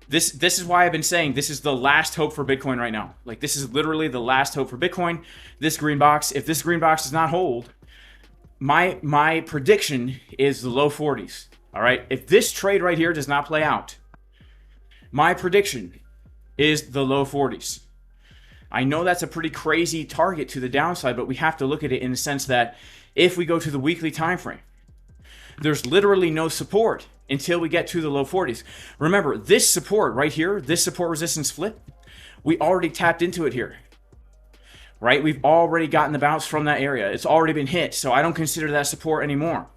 This is why I've been saying this is the last hope for Bitcoin right now. Like, this is literally the last hope for Bitcoin. This green box, if this green box does not hold, my prediction is the low 40s. All right? If this trade right here does not play out, my prediction is the low 40s. I know that's a pretty crazy target to the downside, but we have to look at it in the sense that if we go to the weekly time frame, there's literally no support until we get to the low 40s. Remember, this support right here, this support resistance flip, we already tapped into it here, right? We've already gotten the bounce from that area. It's already been hit, so I don't consider that support anymore,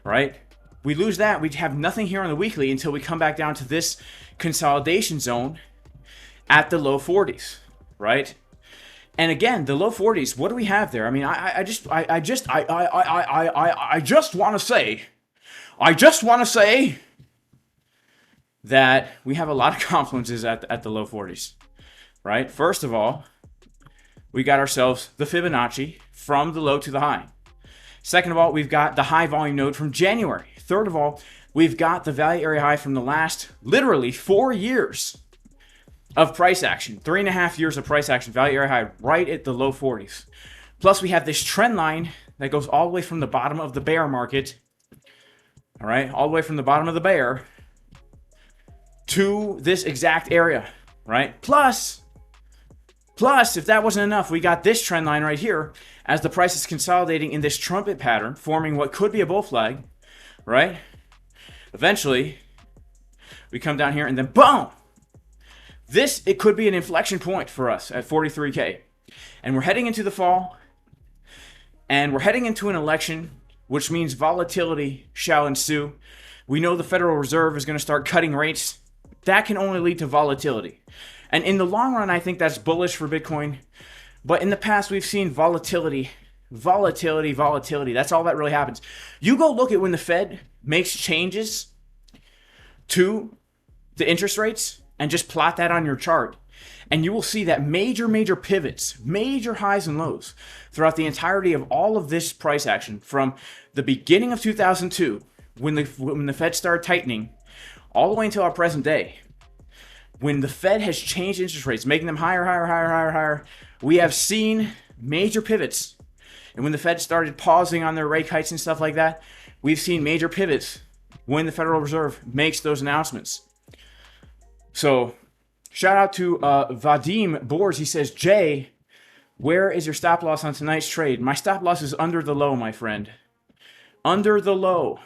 right? We lose that, we have nothing here on the weekly until we come back down to this consolidation zone at the low 40s, right? And again, the low 40s, what do we have there? I mean, I just want to say, that we have a lot of confluences at the low 40s, right? First of all, we got ourselves the Fibonacci from the low to the high. Second of all, we've got the high volume node from January. Third of all, we've got the value area high from the last literally 4 years of price action, 3.5 years of price action, value area high right at the low 40s. Plus, we have this trend line that goes all the way from the bottom of the bear market, all right, all the way from the bottom of the bear to this exact area, right? Plus, if that wasn't enough, we got this trend line right here as the price is consolidating in this trumpet pattern, forming what could be a bull flag, right? Eventually, we come down here and then boom! This, it could be an inflection point for us at 43K. And we're heading into the fall, and we're heading into an election, which means volatility shall ensue. We know the Federal Reserve is going to start cutting rates. That can only lead to volatility. And in the long run, I think that's bullish for Bitcoin. But in the past, we've seen volatility. That's all that really happens. You go look at when the Fed makes changes to the interest rates and just plot that on your chart. And you will see that major pivots, major highs and lows throughout the entirety of all of this price action from the beginning of 2002, when the Fed started tightening, all the way until our present day. When the Fed has changed interest rates, making them higher, we have seen major pivots. And when the Fed started pausing on their rate hikes and stuff like that, we've seen major pivots when the Federal Reserve makes those announcements. So, shout out to Vadim Bors. He says, Jay, where is your stop loss on tonight's trade? My stop loss is under the low, my friend. Under the low.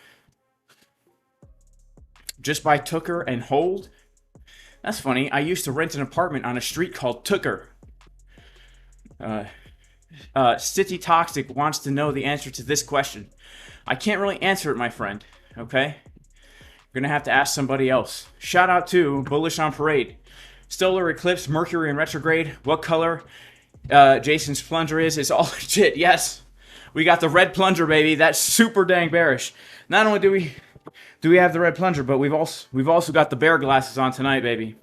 Just buy Tucker and hold. That's funny. I used to rent an apartment on a street called Tucker. City Toxic wants to know the answer to this question. I can't really answer it, my friend. Okay? You're going to have to ask somebody else. Shout out to Bullish on Parade. Stellar Eclipse, Mercury in retrograde. What color Jason's plunger is? It's all legit. Yes. We got the red plunger, baby. That's super dang bearish. Not only do we have the red plunger, but we've also got the bear glasses on tonight, baby.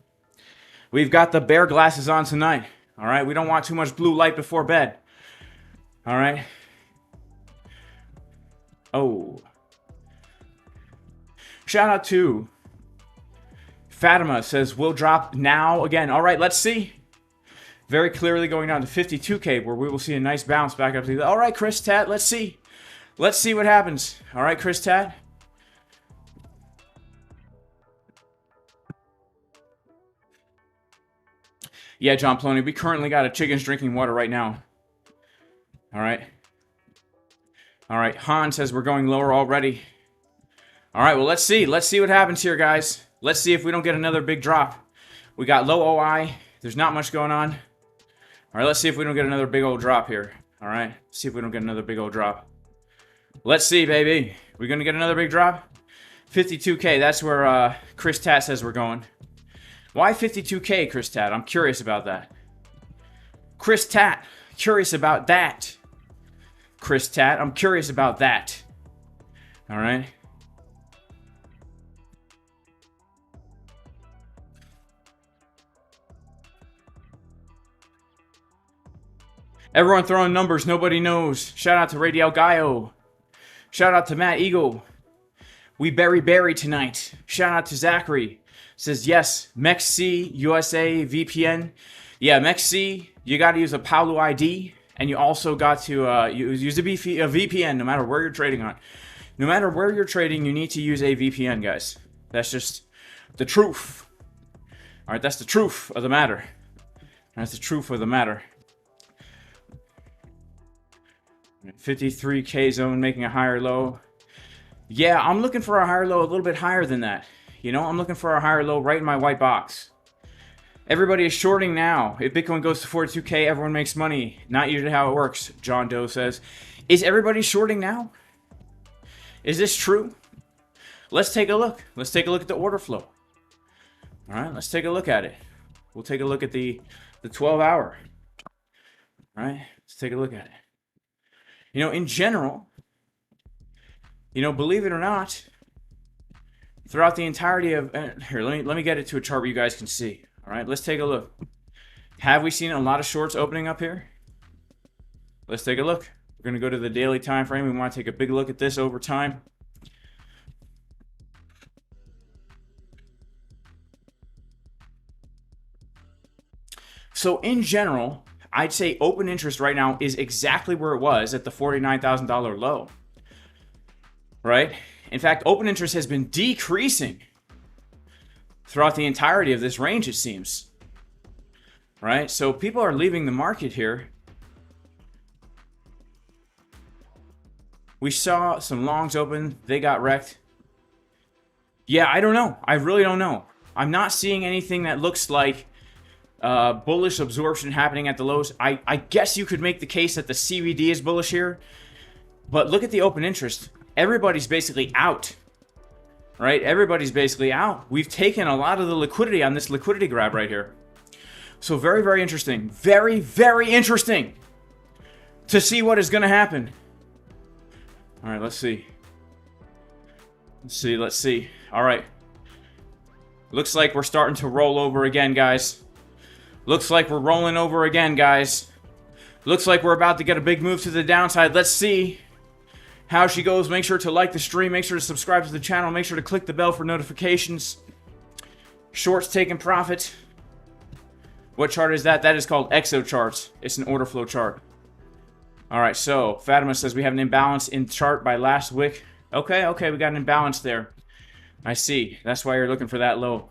We've got the bear glasses on tonight. All right? We don't want too much blue light before bed. All right? Oh. Shout out to Fatima, says we'll drop now again. All right, let's see. Very clearly going down to 52K, where we will see a nice bounce back up to. All right, Chris Tat, let's see. Let's see what happens. All right, Chris Tat. Yeah, John Ploney, we currently got a chickens drinking water right now. All right. All right, Han says we're going lower already. All right, well, let's see. Let's see what happens here, guys. Let's see if we don't get another big drop. We got low OI. There's not much going on. All right, let's see if we don't get another big old drop here. All right, see if we don't get another big old drop. Let's see, baby. We going to get another big drop? 52K, that's where Chris Tat says we're going. Why 52K, Chris Tat? I'm curious about that. Chris Tat, curious about that. Chris Tat, I'm curious about that. All right. Everyone throwing numbers, nobody knows. Shout out to Radial Gaio. Shout out to Matt Eagle. We berry tonight. Shout out to Zachary. Says yes, MEXC, USA, VPN. Yeah, MEXC, you got to use a Palu ID, and you also got to use a VPN no matter where you're trading on. No matter where you're trading, you need to use a VPN, guys. That's just the truth. All right, that's the truth of the matter. That's the truth of the matter. 53K zone making a higher low. Yeah, I'm looking for a higher low a little bit higher than that. You know, I'm looking for a higher low right in my white box. Everybody is shorting now. If Bitcoin goes to 42K, everyone makes money. Not usually how it works, John Doe says. Is everybody shorting now? Is this true? Let's take a look. Let's take a look at the order flow. All right, let's take a look at it. We'll take a look at the 12-hour. All right, let's take a look at it. You know, in general, you know, believe it or not, throughout the entirety of here, let me get it to a chart where you guys can see. All right, let's take a look. Have we seen a lot of shorts opening up here? Let's take a look. We're going to go to the daily time frame. We want to take a big look at this over time. So in general, I'd say open interest right now is exactly where it was at the $49,000 low. Right? In fact, open interest has been decreasing throughout the entirety of this range, it seems. Right? So people are leaving the market here. We saw some longs open. They got wrecked. Yeah, I don't know. I really don't know. I'm not seeing anything that looks like bullish absorption happening at the lows. I guess you could make the case that the CVD is bullish here. But look at the open interest. Everybody's basically out. Right? Everybody's basically out. We've taken a lot of the liquidity on this liquidity grab right here. So very, very interesting. Very, very interesting to see what is going to happen. All right, let's see. Let's see. All right. Looks like we're starting to roll over again, guys. Looks like we're rolling over again, guys. Looks like we're about to get a big move to the downside. Let's see how she goes. Make sure to like the stream. Make sure to subscribe to the channel. Make sure to click the bell for notifications. Shorts taking profit. What chart is that? That is called EXO charts. It's an order flow chart. All right, so Fatima says we have an imbalance in chart by last wick. Okay, we got an imbalance there. I see. That's why you're looking for that low.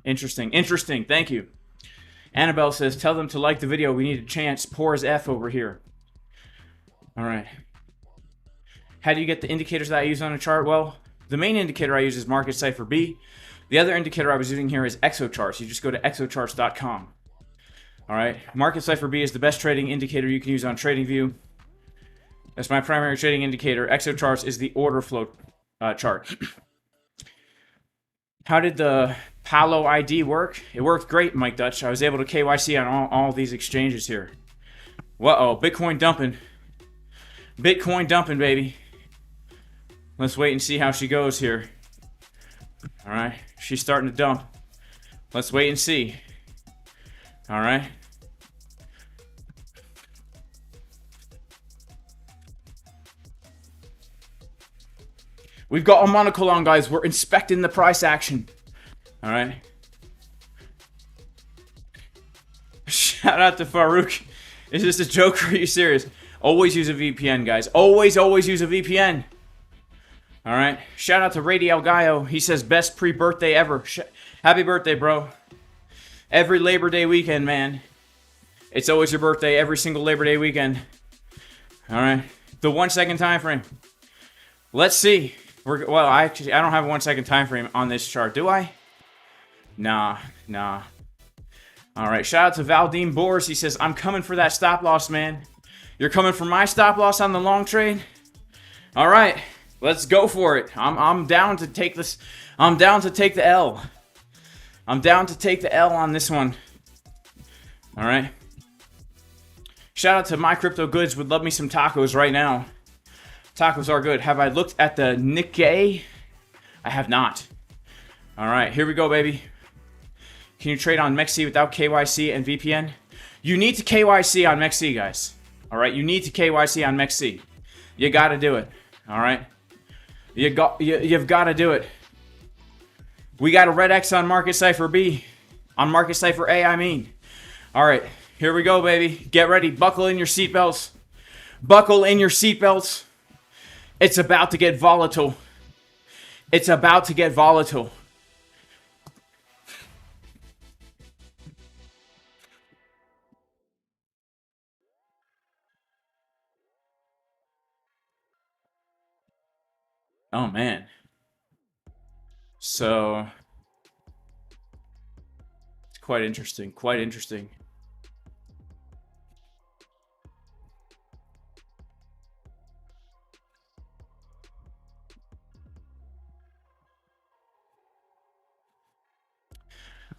Interesting. Thank you. Annabelle says, tell them to like the video. We need a chance. Poor as F over here. All right. How do you get the indicators that I use on a chart? Well, the main indicator I use is Market Cipher B. The other indicator I was using here is EXO charts. You just go to exocharts.com. All right. Market Cipher B is the best trading indicator you can use on TradingView. That's my primary trading indicator. EXO charts is the order flow chart. How did the Palo ID work? It worked great, Mike Dutch. I was able to KYC on all these exchanges here. Whoa, Bitcoin dumping. Bitcoin dumping, baby. Let's wait and see how she goes here. All right, she's starting to dump. Let's wait and see. All right. We've got a monocle on, guys. We're inspecting the price action. All right. Shout out to Farouk. Is this a joke or are you serious? Always use a VPN, guys. Always use a VPN. All right. Shout out to Radial Gallo. He says best pre-birthday ever. Happy birthday, bro. Every Labor Day weekend, man. It's always your birthday every single Labor Day weekend. All right. The 1 second time frame. Let's see. Well, I don't have a 1 second time frame on this chart, do I? Nah. All right, shout out to Valdeem Boris. He says, I'm coming for that stop loss, man. You're coming for my stop loss on the long trade? All right, let's go for it. I'm down to take this. I'm down to take the L. I'm down to take the L on this one. All right. Shout out to My Crypto Goods. Would love me some tacos right now. Tacos are good. Have I looked at the Nikkei? I have not. All right, here we go, baby. Can you trade on MEXC without KYC and VPN? You need to KYC on MEXC, guys. All right, you need to KYC on MEXC. You got to do it. All right, you've got to do it. We got a red X on Market Cipher B, on Market Cipher A. I mean. All right, here we go, baby. Get ready. Buckle in your seatbelts. Buckle in your seatbelts. It's about to get volatile. It's about to get volatile. Oh, man. So, it's quite interesting. Quite interesting.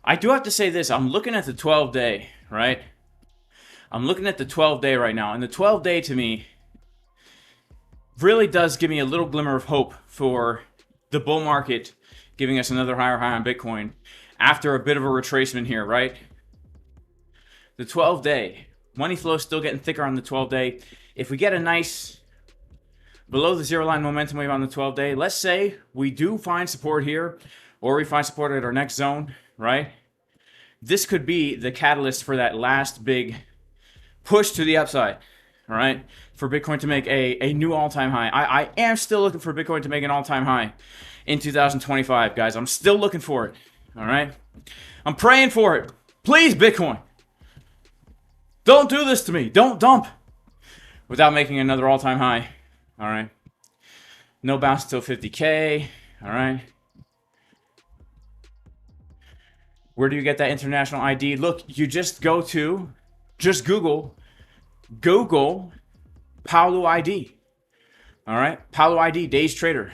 I do have to say this. I'm looking at the 12-day, right? I'm looking at the 12-day right now. And the 12-day, to me, really does give me a little glimmer of hope for the bull market giving us another higher high on Bitcoin after a bit of a retracement here, right? The 12-day. Money flow still getting thicker on the 12-day. If we get a nice below the zero line momentum wave on the 12-day, let's say we do find support here, or we find support at our next zone, right? This could be the catalyst for that last big push to the upside, all right? For Bitcoin to make a new all-time high. I am still looking for Bitcoin to make an all-time high in 2025, guys. I'm still looking for it, all right? I'm praying for it. Please, Bitcoin. Don't do this to me. Don't dump without making another all-time high, all right? No bounce till 50K, all right? Where do you get that international ID? Look, you just Google Palu ID. All right, Palu ID, Days Trader,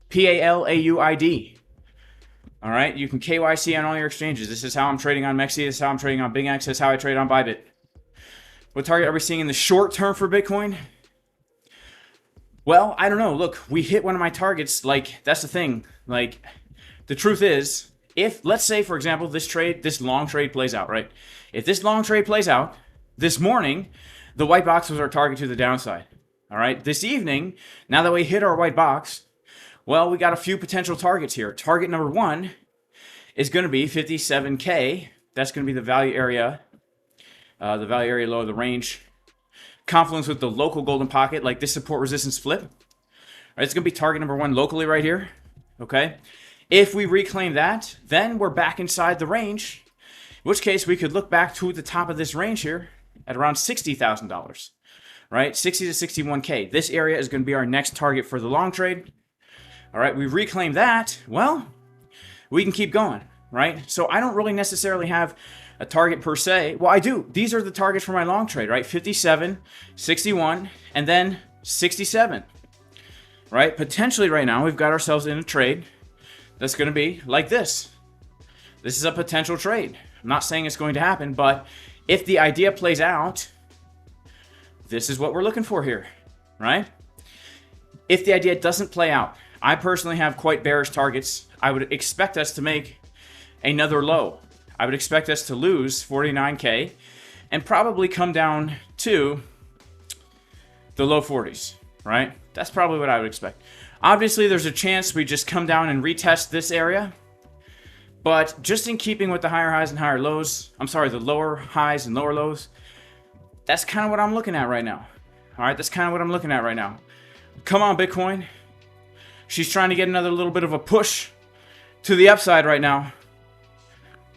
PALAU-ID. All right, you can KYC on all your exchanges. This is how I'm trading on MEXC. This is how I'm trading on BingX. This is how I trade on ByBit. What target are we seeing in the short term for Bitcoin? Well, I don't know. Look, we hit one of my targets. Like, that's the thing. Like, the truth is, if, let's say, for example, this long trade plays out, right? If this long trade plays out, this morning, the white box was our target to the downside, all right? This evening, now that we hit our white box, well, we got a few potential targets here. Target number one is going to be 57K. That's going to be the value area low of the range. Confluence with the local golden pocket, like this support resistance flip. All right, it's going to be target number one locally right here, okay? If we reclaim that, then we're back inside the range, in which case we could look back to the top of this range here at around $60,000, right? 60 to 61K. This area is going to be our next target for the long trade. All right, we reclaim that. Well, we can keep going, right? So I don't really necessarily have a target per se. Well, I do. These are the targets for my long trade, right? 57, 61, and then 67, right? Potentially right now, we've got ourselves in a trade that's going to be like this. This is a potential trade. I'm not saying it's going to happen, but if the idea plays out, this is what we're looking for here, right? If the idea doesn't play out, I personally have quite bearish targets. I would expect us to make another low. I would expect us to lose 49K and probably come down to the low 40s, right? That's probably what I would expect. Obviously, there's a chance we just come down and retest this area. But just in keeping with the higher highs and higher lows, the lower highs and lower lows, that's kind of what I'm looking at right now. All right, that's kind of what I'm looking at right now. Come on, Bitcoin. She's trying to get another little bit of a push to the upside right now.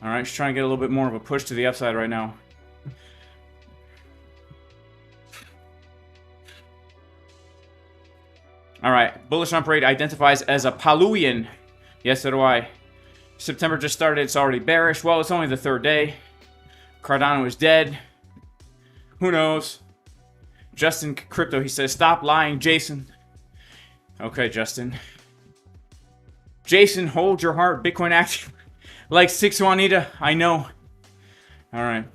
All right, she's trying to get a little bit more of a push to the upside right now. All right, bullish on parade identifies as a Paluian. Yes, so do I. September just started, it's already bearish. Well, it's only the third day. Cardano is dead. Who knows? Justin Crypto, he says, stop lying, Jason. Okay, Justin. Jason, hold your heart. Bitcoin active like 6 Juanita. I know. All right.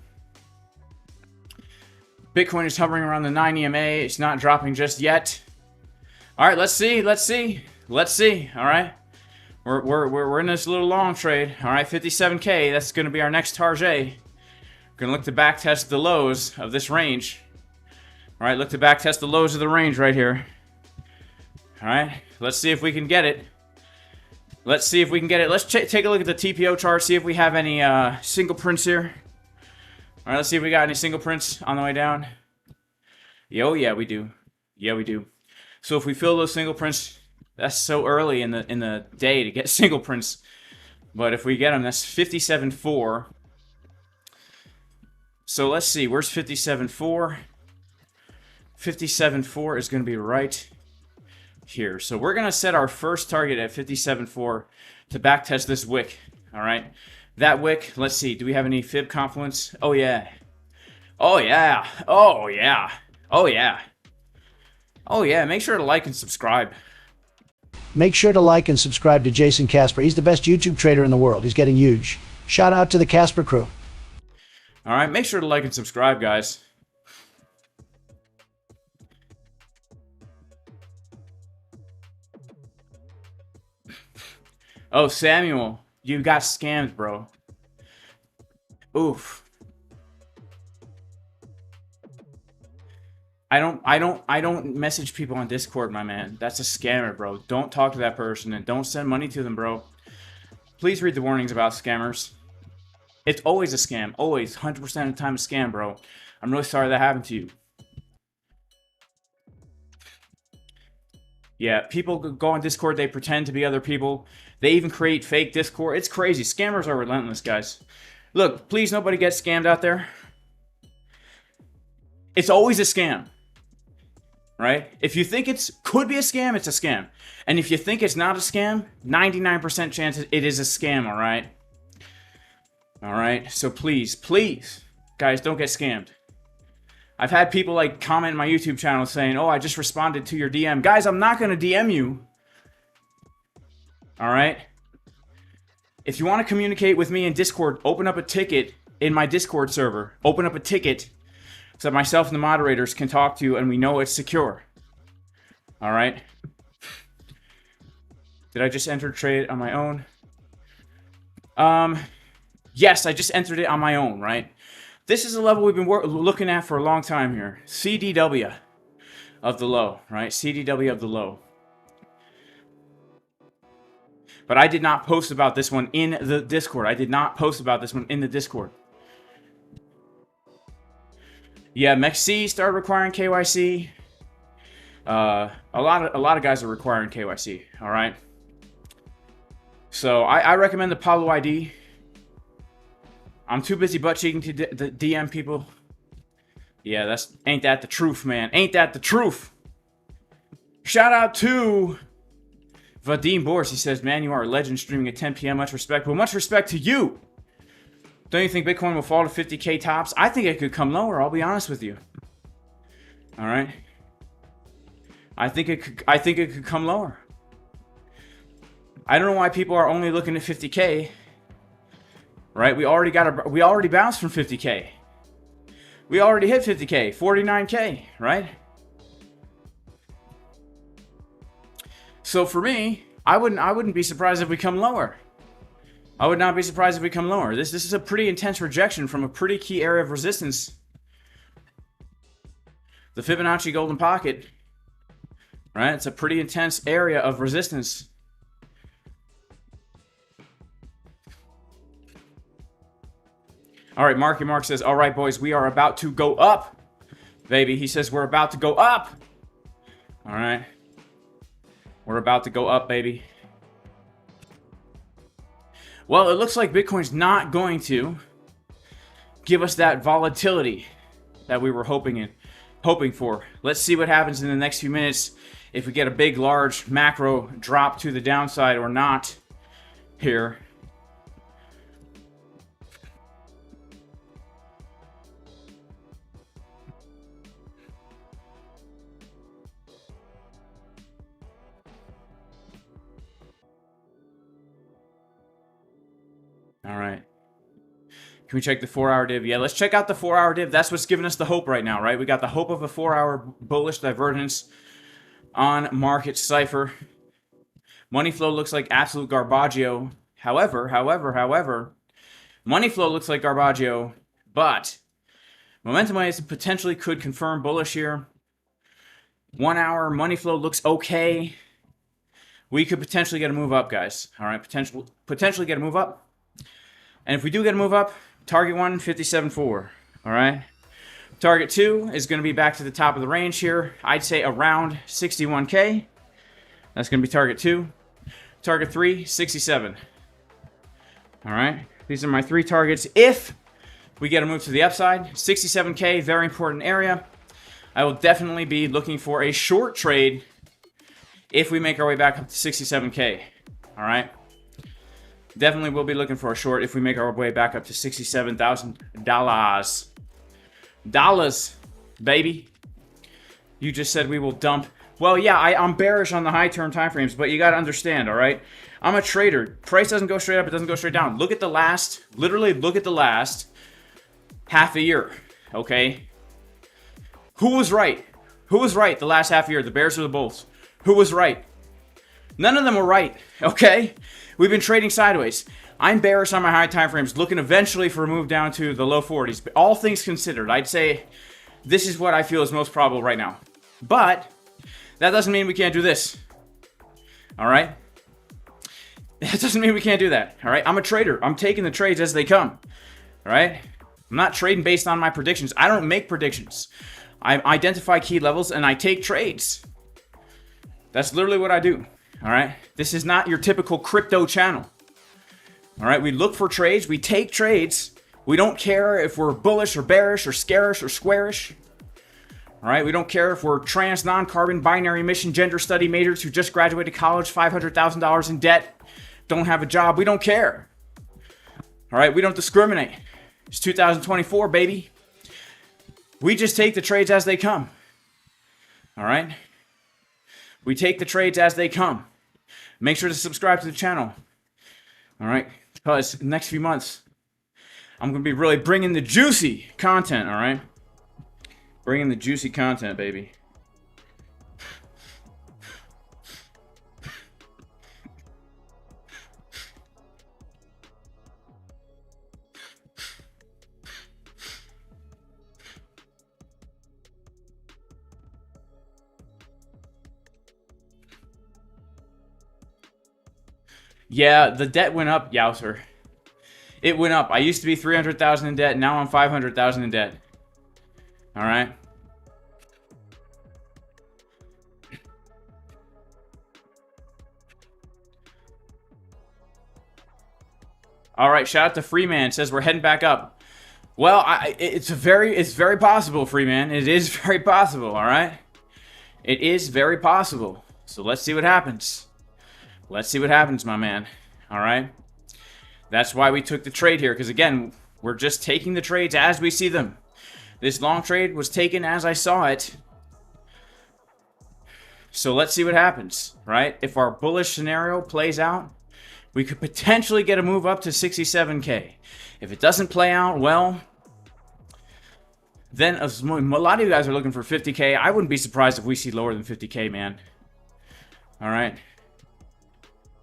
Bitcoin is hovering around the 9 EMA. It's not dropping just yet. All right, let's see. All right. We're in this little long trade. All right, 57K. That's going to be our next target. We're going to look to back test the lows of this range. All right, look to back test the lows of the range right here. All right, let's see if we can get it. Let's take a look at the TPO chart, see if we have any single prints here. All right, let's see if we got any single prints on the way down. Oh, yeah, we do. Yeah, we do. So if we fill those single prints, that's so early in the day to get single prints. But if we get them, that's 57.4. So let's see, where's 57.4? 57.4 is going to be right here. So we're going to set our first target at 57.4 to backtest this wick. All right. That wick, let's see. Do we have any fib confluence? Oh, yeah. Oh, yeah. Oh, yeah. Oh, yeah. Oh, yeah. Make sure to like and subscribe. Make sure to like and subscribe to Jason Casper. He's the best YouTube trader in the world. He's getting huge. Shout out to the Casper crew. All right. Make sure to like and subscribe, guys. Oh, Samuel, you got scammed, bro. Oof. I don't message people on Discord, my man. That's a scammer, bro. Don't talk to that person and don't send money to them, bro. Please read the warnings about scammers. It's always a scam. Always. 100% of the time a scam, bro. I'm really sorry that happened to you. Yeah, people go on Discord, they pretend to be other people. They even create fake Discord. It's crazy. Scammers are relentless, guys. Look, please nobody get scammed out there. It's always a scam. Right? If you think it could be a scam, it's a scam. And if you think it's not a scam, 99% chance it is a scam, alright? Alright? So please, please, guys, don't get scammed. I've had people like comment in my YouTube channel saying, oh, I just responded to your DM. Guys, I'm not going to DM you. Alright? If you want to communicate with me in Discord, open up a ticket in my Discord server. Open up a ticket so that myself and the moderators can talk to you and we know it's secure. Alright? Did I just enter trade on my own? Yes, I just entered it on my own, right? This is a level we've been looking at for a long time here. CDW of the low, right? CDW of the low. But I did not post about this one in the Discord. I did not post about this one in the Discord. Yeah, MEXC started requiring KYC. A lot of guys are requiring KYC. All right. So I recommend the Pablo ID. I'm too busy butt cheeking to DM people. Yeah, ain't that the truth, man? Ain't that the truth? Shout out to Vadim Boris. He says, "Man, you are a legend streaming at 10 p.m. Much respect." Well, much respect to you. Don't you think Bitcoin will fall to 50K tops? I think it could come lower, I'll be honest with you. All right? I think it could come lower. I don't know why people are only looking at 50K. Right? We already bounced from 50K. We already hit 50K, 49K, right? So for me, I wouldn't be surprised if we come lower. I would not be surprised if we come lower. This is a pretty intense rejection from a pretty key area of resistance. The Fibonacci Golden Pocket. Right? It's a pretty intense area of resistance. All right, Marky Mark says, all right, boys, we are about to go up. Baby, he says we're about to go up. All right. We're about to go up, baby. Well, it looks like Bitcoin's not going to give us that volatility that we were hoping for. Let's see what happens in the next few minutes. If we get a big, large macro drop to the downside or not here. All right. Can we check the 4-hour div? Yeah, let's check out the 4-hour div. That's what's giving us the hope right now, right? We got the hope of a 4-hour bullish divergence on market Cipher. Money flow looks like absolute garbaggio. However, money flow looks like garbaggio, but momentum wise potentially could confirm bullish here. 1 hour money flow looks okay. We could potentially get a move up, guys. All right, potentially get a move up. And if we do get a move up, target 1, 57.4. All right. Target 2 is going to be back to the top of the range here. I'd say around 61K. That's going to be target 2. Target 3, 67. All right. These are my 3 targets. If we get a move to the upside, 67K, very important area. I will definitely be looking for a short trade if we make our way back up to 67K. All right. Definitely will be looking for a short if we make our way back up to $67,000. Dollars, baby. You just said we will dump. Well, yeah, I'm bearish on the high term timeframes, but you got to understand, all right? I'm a trader. Price doesn't go straight up. It doesn't go straight down. Look at the last, literally look at the last half a year, okay? Who was right? Who was right the last half a year? The Bears or the Bulls? Who was right? None of them were right, okay? We've been trading sideways. I'm bearish on my high time frames, looking eventually for a move down to the low 40s. But all things considered, I'd say this is what I feel is most probable right now. But that doesn't mean we can't do this. All right? That doesn't mean we can't do that. All right? I'm a trader. I'm taking the trades as they come. All right? I'm not trading based on my predictions. I don't make predictions. I identify key levels and I take trades. That's literally what I do. All right? This is not your typical crypto channel. All right? We look for trades. We take trades. We don't care if we're bullish or bearish or scarish or squarish. All right? We don't care if we're trans, non-carbon, binary emission, gender study majors who just graduated college, $500,000 in debt, don't have a job. We don't care. All right? We don't discriminate. It's 2024, baby. We just take the trades as they come. All right? We take the trades as they come. Make sure to subscribe to the channel. All right? Because in the next few months, I'm going to be really bringing the juicy content, all right? Bringing the juicy content, baby. Yeah, the debt went up, Yowser. It went up. I used to be 300,000 in debt. Now I'm 500,000 in debt. All right. All right. Shout out to Freeman. Says we're heading back up. Well, it's very possible, Freeman. It is very possible. All right. It is very possible. So let's see what happens. Let's see what happens, my man. All right. That's why we took the trade here. Because, again, we're just taking the trades as we see them. This long trade was taken as I saw it. So let's see what happens, right? If our bullish scenario plays out, we could potentially get a move up to 67K. If it doesn't play out, well, then a lot of you guys are looking for 50K. I wouldn't be surprised if we see lower than 50K, man. All right.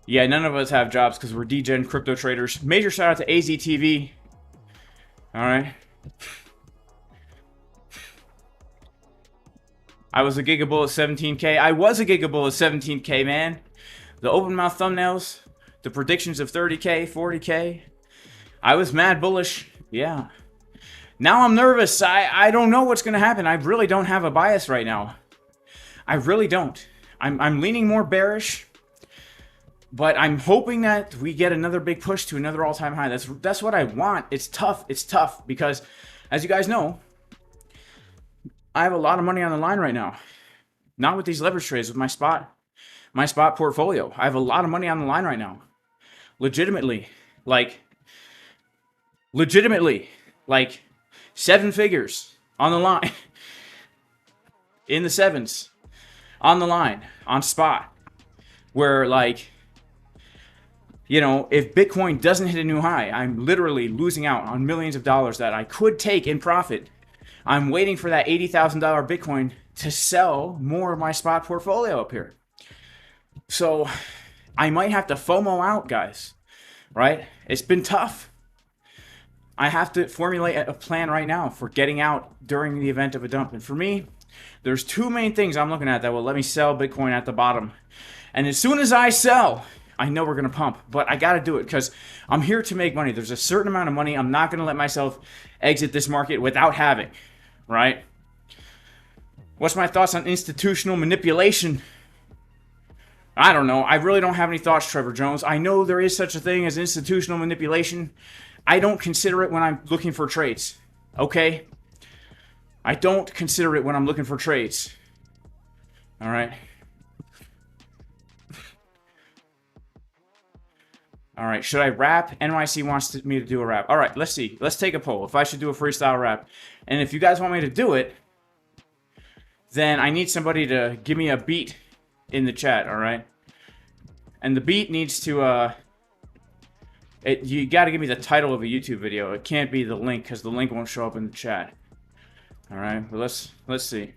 Yeah, none of us have jobs because we're degen crypto traders. Major shout out to AZTV. All right. I was a gigabull at 17K. I was a gigabull at 17K, man. The open mouth thumbnails, the predictions of 30K, 40K. I was mad bullish. Yeah. Now I'm nervous. I don't know what's going to happen. I really don't have a bias right now. I really don't. I'm leaning more bearish. But I'm hoping that we get another big push to another all-time high. That's what I want. It's tough. It's tough because, as you guys know, I have a lot of money on the line right now. Not with these leverage trades, with my spot portfolio. I have a lot of money on the line right now. Legitimately, like 7 figures on the line. In the sevens. On the line. On spot. Where, like, you know, if Bitcoin doesn't hit a new high, I'm literally losing out on millions of dollars that I could take in profit. I'm waiting for that $80,000 Bitcoin to sell more of my spot portfolio up here. So I might have to FOMO out, guys, right? It's been tough. I have to formulate a plan right now for getting out during the event of a dump. And for me, there's two main things I'm looking at that will let me sell Bitcoin at the bottom. And as soon as I sell, I know we're going to pump, but I got to do it because I'm here to make money. There's a certain amount of money I'm not going to let myself exit this market without having, right? What's my thoughts on institutional manipulation? I don't know. I really don't have any thoughts, Trevor Jones. I know there is such a thing as institutional manipulation. I don't consider it when I'm looking for trades, okay? I don't consider it when I'm looking for trades, all right? All right, should I rap? NYC wants me to do a rap. All right, let's see. Let's take a poll if I should do a freestyle rap. And if you guys want me to do it, then I need somebody to give me a beat in the chat, all right? And the beat needs to, you got to give me the title of a YouTube video. It can't be the link because the link won't show up in the chat. All right, but let's see.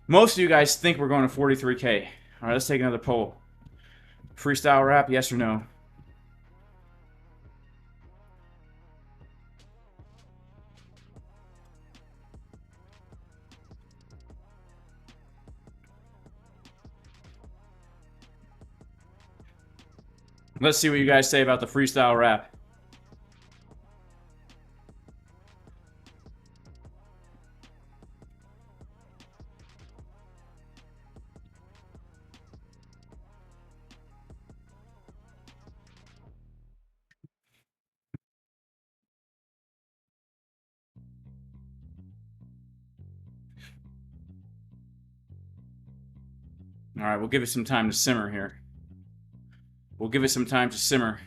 Most of you guys think we're going to 43K. All right, let's take another poll. Freestyle rap, yes or no? Let's see what you guys say about the freestyle rap. All right, we'll give it some time to simmer here. We'll give it some time to simmer.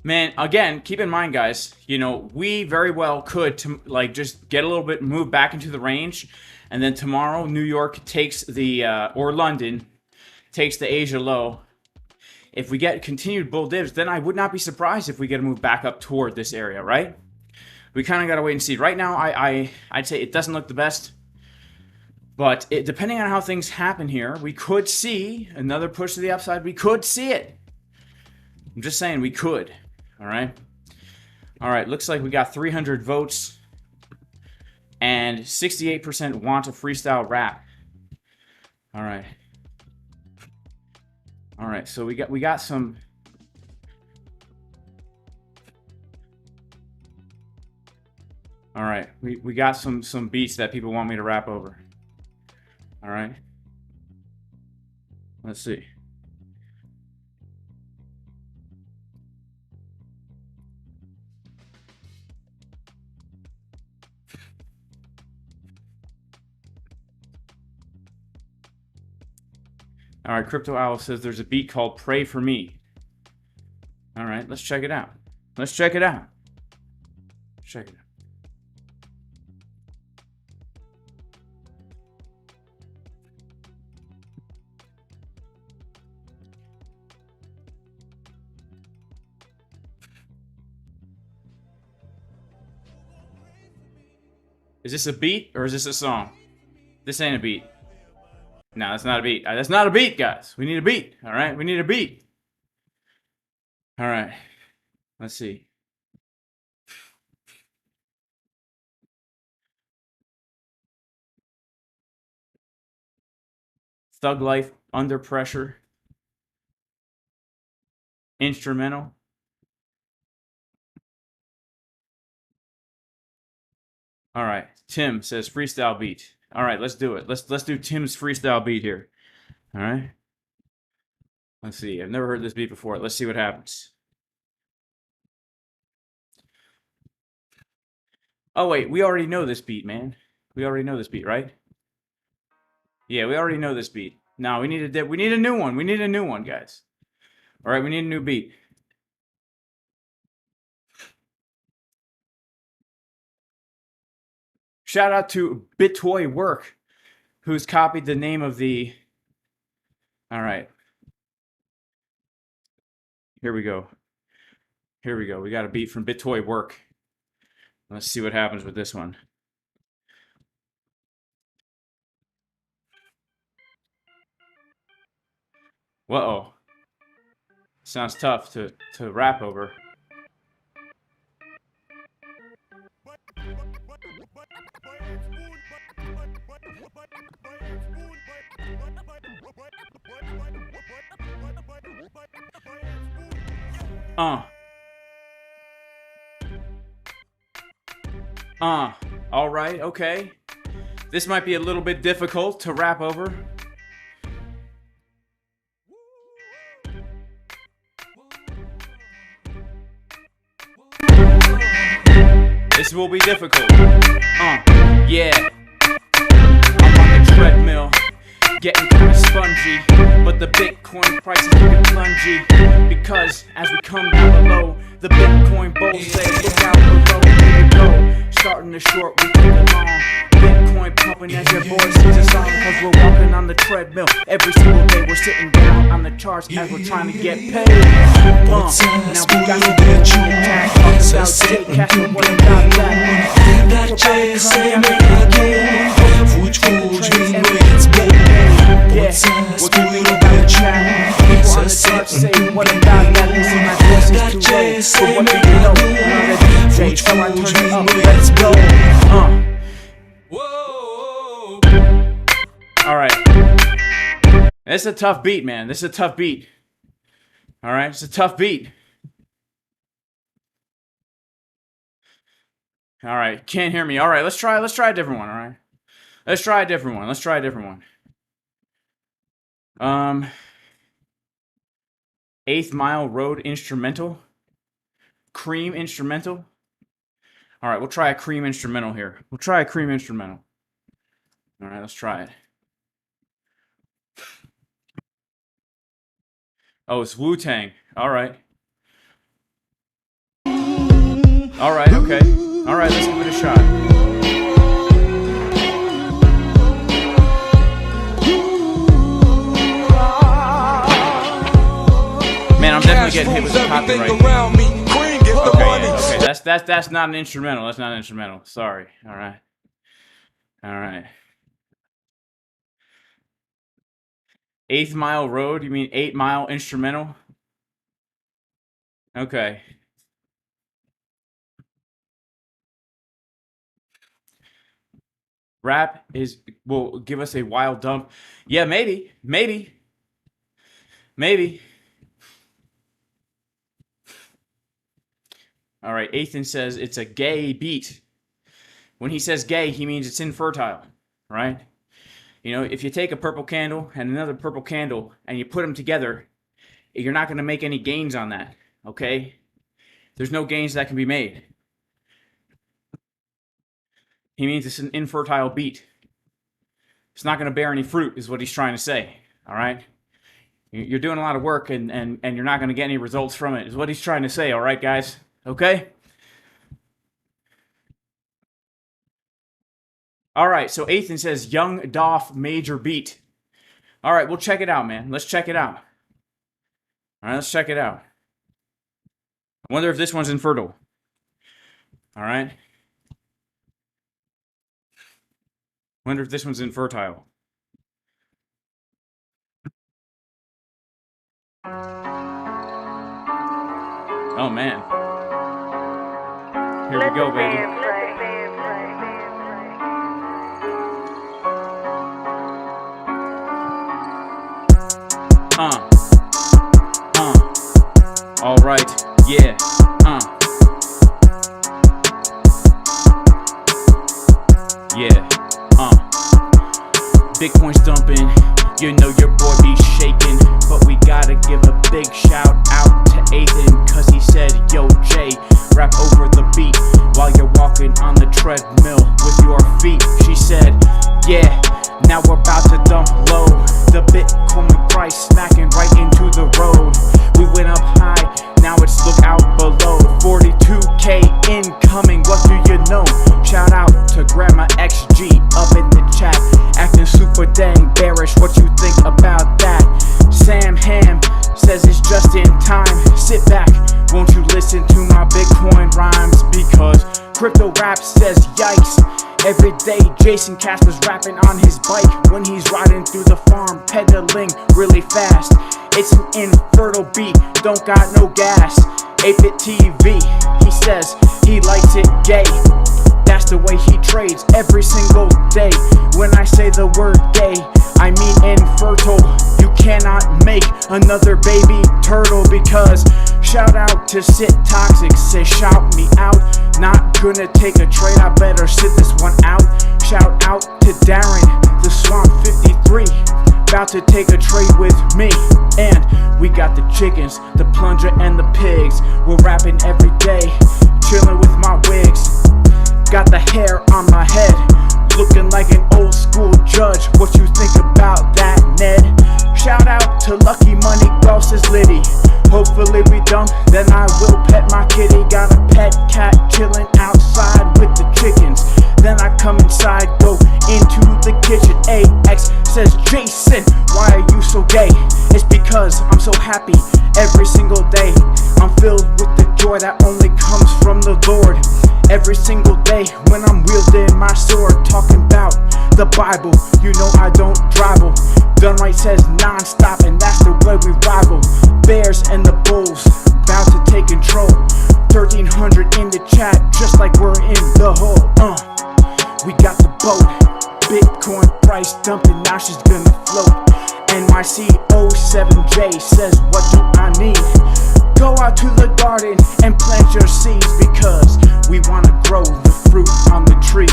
Man, again, keep in mind, guys, you know, we very well could, like, just get a little bit, move back into the range, and then tomorrow, New York takes the, or London, takes the Asia low. If we get continued bull dips, then I would not be surprised if we get a move back up toward this area, right? We kind of got to wait and see. Right now, I'd say it doesn't look the best, but depending on how things happen here, we could see another push to the upside. We could see it. I'm just saying we could. All right, looks like we got 300 votes and 68% want a freestyle rap. All right, so we got some. All right, we got some beats that people want me to rap over. All right, let's see. All right, Crypto Owl says there's a beat called Pray For Me. All right, let's check it out. Let's check it out. Check it out. Is this a beat or is this a song? This ain't a beat. No, that's not a beat. That's not a beat, guys. We need a beat. All right, we need a beat. All right, let's see. Thug Life, Under Pressure. Instrumental. All right, Tim says freestyle beat. All right, let's do it. Let's do Tim's freestyle beat here. All right. Let's see. I've never heard this beat before. Let's see what happens. Oh wait, we already know this beat, man. We already know this beat, right? Yeah, we already know this beat. Now we need a new one. We need a new one, guys. All right, we need a new beat. Shout out to BitToy Work, who's copied the name of the. All right. Here we go. Here we go. We got a beat from BitToy Work. Let's see what happens with this one. Whoa. Sounds tough to rap over. All right, okay. This might be a little bit difficult to rap over. This will be difficult. Yeah. I'm on the treadmill, getting kinda spongy, but the Bitcoin price is looking plungy, because as we come down below, the Bitcoin bulls say, look out below, here we go. Starting the short, we take the long. Bitcoin pump hoping that your boy sings a song, cause we're walking on the treadmill. Every single day we're sitting down on the charts as we're trying to get paid. Now we got some bitch in the chat, talking about Jay Castro, what about that? Yeah, what do you think about the chat? People on the chart say, what about that? They say my voice is too low, but what do you know? I'm not a DJ, so I turn it up, let's go. Alright. This is a tough beat, man. This is a tough beat. Alright, it's a tough beat. Alright, can't hear me. Alright, let's try a different one, alright? Let's try a different one. 8th Mile Road instrumental. Cream instrumental. Alright, we'll try a cream instrumental here. Alright, let's try it. Oh, it's Wu-Tang. Alright. Alright, okay. Alright, let's give it a shot. Man, I'm definitely getting hit with the copyright. Okay, that's not an instrumental. That's not an instrumental. Sorry. Alright. Alright. 8th Mile Road? You mean 8 Mile instrumental? Okay. Rap will give us a wild dump. Yeah, maybe. All right, Ethan says it's a gay beat. When he says gay, he means it's infertile, right? You know, if you take a purple candle and another purple candle and you put them together, you're not going to make any gains on that, okay? There's no gains that can be made. He means it's an infertile beat. It's not going to bear any fruit, is what he's trying to say, all right? You're doing a lot of work and you're not going to get any results from it, is what he's trying to say, all right, guys? Okay? All right, so Ethan says Young Dolph major beat. All right, we'll check it out, man. Let's check it out. All right, let's check it out. I wonder if this one's infertile. All right. Wonder if this one's infertile. Oh, man. Here we go, baby. All right, yeah, yeah, Bitcoin's dumping, you know your boy be shaking, but we gotta give a big shout out to Ethan, cause he said, yo Jay, rap over the beat, while you're walking on the treadmill with your feet. She said, yeah, now we're about to dump low, the Bitcoin price smacking right into the road. We went up high, now it's look out below. 42K incoming, what do you know? Shout out to Grandma XG up in the chat, acting super dang bearish, what you think about that? Sam Ham says it's just in time, sit back, won't you listen to my Bitcoin rhymes? Because crypto rap says yikes. Every day Jason Casper's rapping on his bike when he's riding through the farm, pedaling really fast. It's an infertile beat, don't got no gas. 8-Bit TV, he says he likes it gay. That's the way he trades every single day. When I say the word gay, I mean infertile. You cannot make another baby turtle, because shout out to Sit Toxic, say shout me out. Not gonna take a trade, I better sit this one out. Shout out to Darren, the Swamp 53, about to take a trade with me. And we got the chickens, the plunger and the pigs. We're rapping every day, chilling with my wigs. Got the hair on my head, looking like an old school judge. What you think about that, Ned? Shout out to Lucky Money, Gross is Liddy. Hopefully we dump, then I will pet my kitty. Got a pet cat chilling outside with the chickens. Then I come inside, go into the kitchen. AX says, Jason, why are you so gay? It's because I'm so happy every single day. I'm filled with the joy that only comes from the Lord. Every single day when I'm wielding my sword, talking about the Bible, you know I don't drivel. Done right says non-stop, and that's the way we rival. Bears and the Bulls about to take control. 1300 in the chat, just like we're in the hole. We got the boat, Bitcoin price dumping, now she's gonna float. NYC07J says, what do I need? Go out to the garden and plant your seeds, because we wanna grow the fruit on the trees,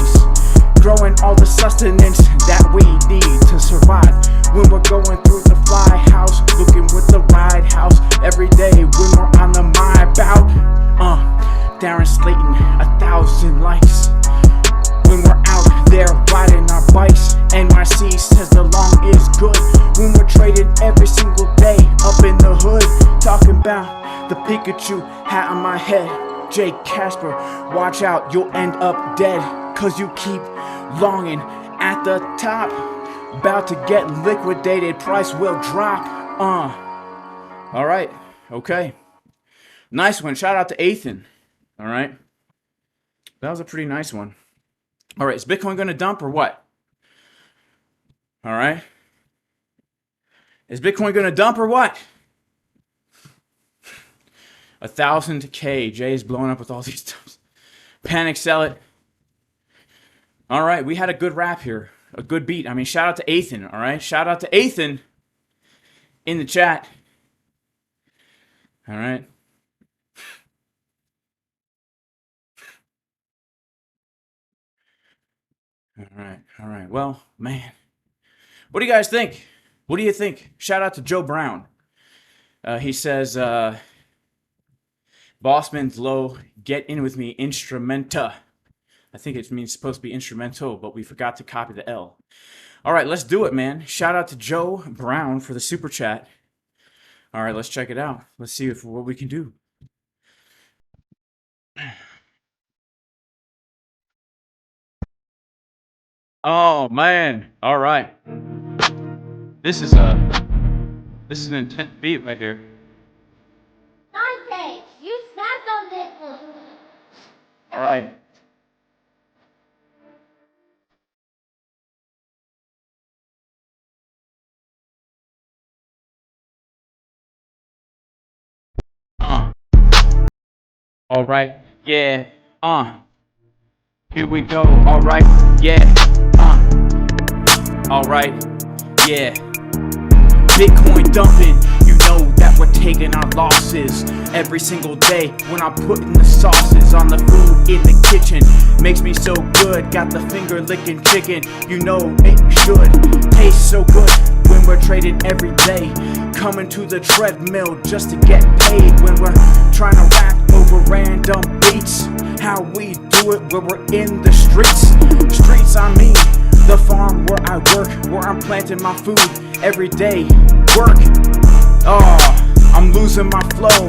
growing all the sustenance that we need to survive. When we're going through the fly house, looking with the ride house every day when we're on the my bout. Darren Slayton, 1,000 likes. When we're out there riding our bikes, NYC says the long is good. When we're trading every single day up in the hood, talking about the Pikachu hat on my head. Jay Casper, watch out, you'll end up dead, cause you keep longing at the top. About to get liquidated, price will drop. Alright, okay. Nice one, shout out to Ethan. Alright. That was a pretty nice one. Alright, is Bitcoin gonna dump or what? Alright. Is Bitcoin gonna dump or what? 1,000K. Jay is blowing up with all these dumps. Panic sell it. Alright, we had a good rap here. A good beat. I mean, shout out to Ethan, alright? Shout out to Ethan in the chat. Alright. Alright. Well, man. What do you guys think? What do you think? Shout out to Joe Brown. He says, Bossman's low, get in with me, instrumenta. I think it means supposed to be instrumental, but we forgot to copy the L. Alright, let's do it, man. Shout out to Joe Brown for the super chat. Alright, let's check it out. Let's see what we can do. Oh man. Alright. This is an intense beat right here. Dante, you snapped on this one. Alright. Alright, yeah, here we go, alright, yeah, alright, yeah. Bitcoin dumping, you know that we're taking our losses every single day when I'm putting the sauces on the food in the kitchen. Makes me so good, got the finger licking chicken, you know it should taste so good when we're trading every day. Coming to the treadmill just to get paid when we're trying to rap over random beats. How we do it when we're in the streets. Streets, I mean the farm where I work, where I'm planting my food every day. Work. Oh, I'm losing my flow.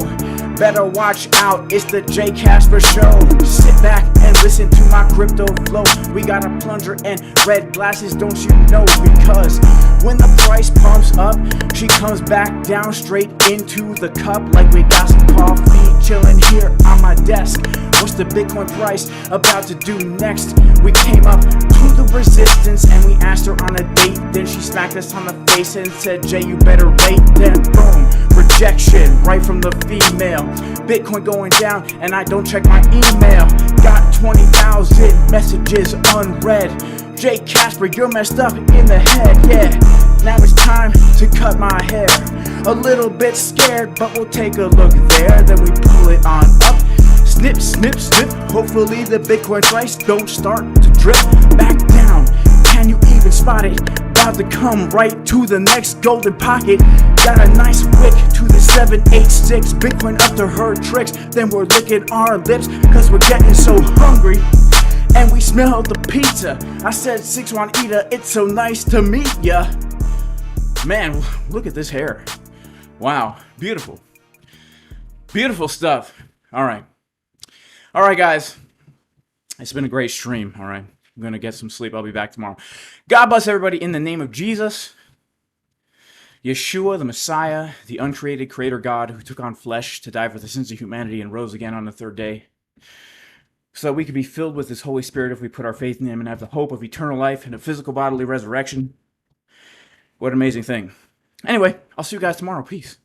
Better watch out, it's the J Casper show. Sit back and listen to my crypto flow. We got a plunger and red glasses, don't you know? Because when the price pumps up, she comes back down straight into the cup. Like we got some coffee chilling here on my desk. What's the Bitcoin price about to do next? We came up to the resistance and we asked her on a date. Then she smacked us on the face and said, Jay, you better wait. Then boom, rejection right from the female. Bitcoin going down and I don't check my email. Got 20,000 messages unread. Jay Casper, you're messed up in the head, yeah. Now it's time to cut my hair. A little bit scared, but we'll take a look there. Then we pull it on up. Snip, snip, snip. Hopefully the Bitcoin price don't start to drip back down. Can you even spot it? About to come right to the next golden pocket. Got a nice wick to the 786. Bitcoin up to her tricks. Then we're licking our lips cause we're getting so hungry. And we smell the pizza. I said 6 Juanita, it's so nice to meet ya. Man, look at this hair. Wow, beautiful. Beautiful stuff. Alright. Alright guys. It's been a great stream, alright. I'm going to get some sleep. I'll be back tomorrow. God bless everybody in the name of Jesus. Yeshua, the Messiah, the uncreated creator God who took on flesh to die for the sins of humanity and rose again on the third day, so that we could be filled with his Holy Spirit if we put our faith in him and have the hope of eternal life and a physical bodily resurrection. What an amazing thing. Anyway, I'll see you guys tomorrow. Peace.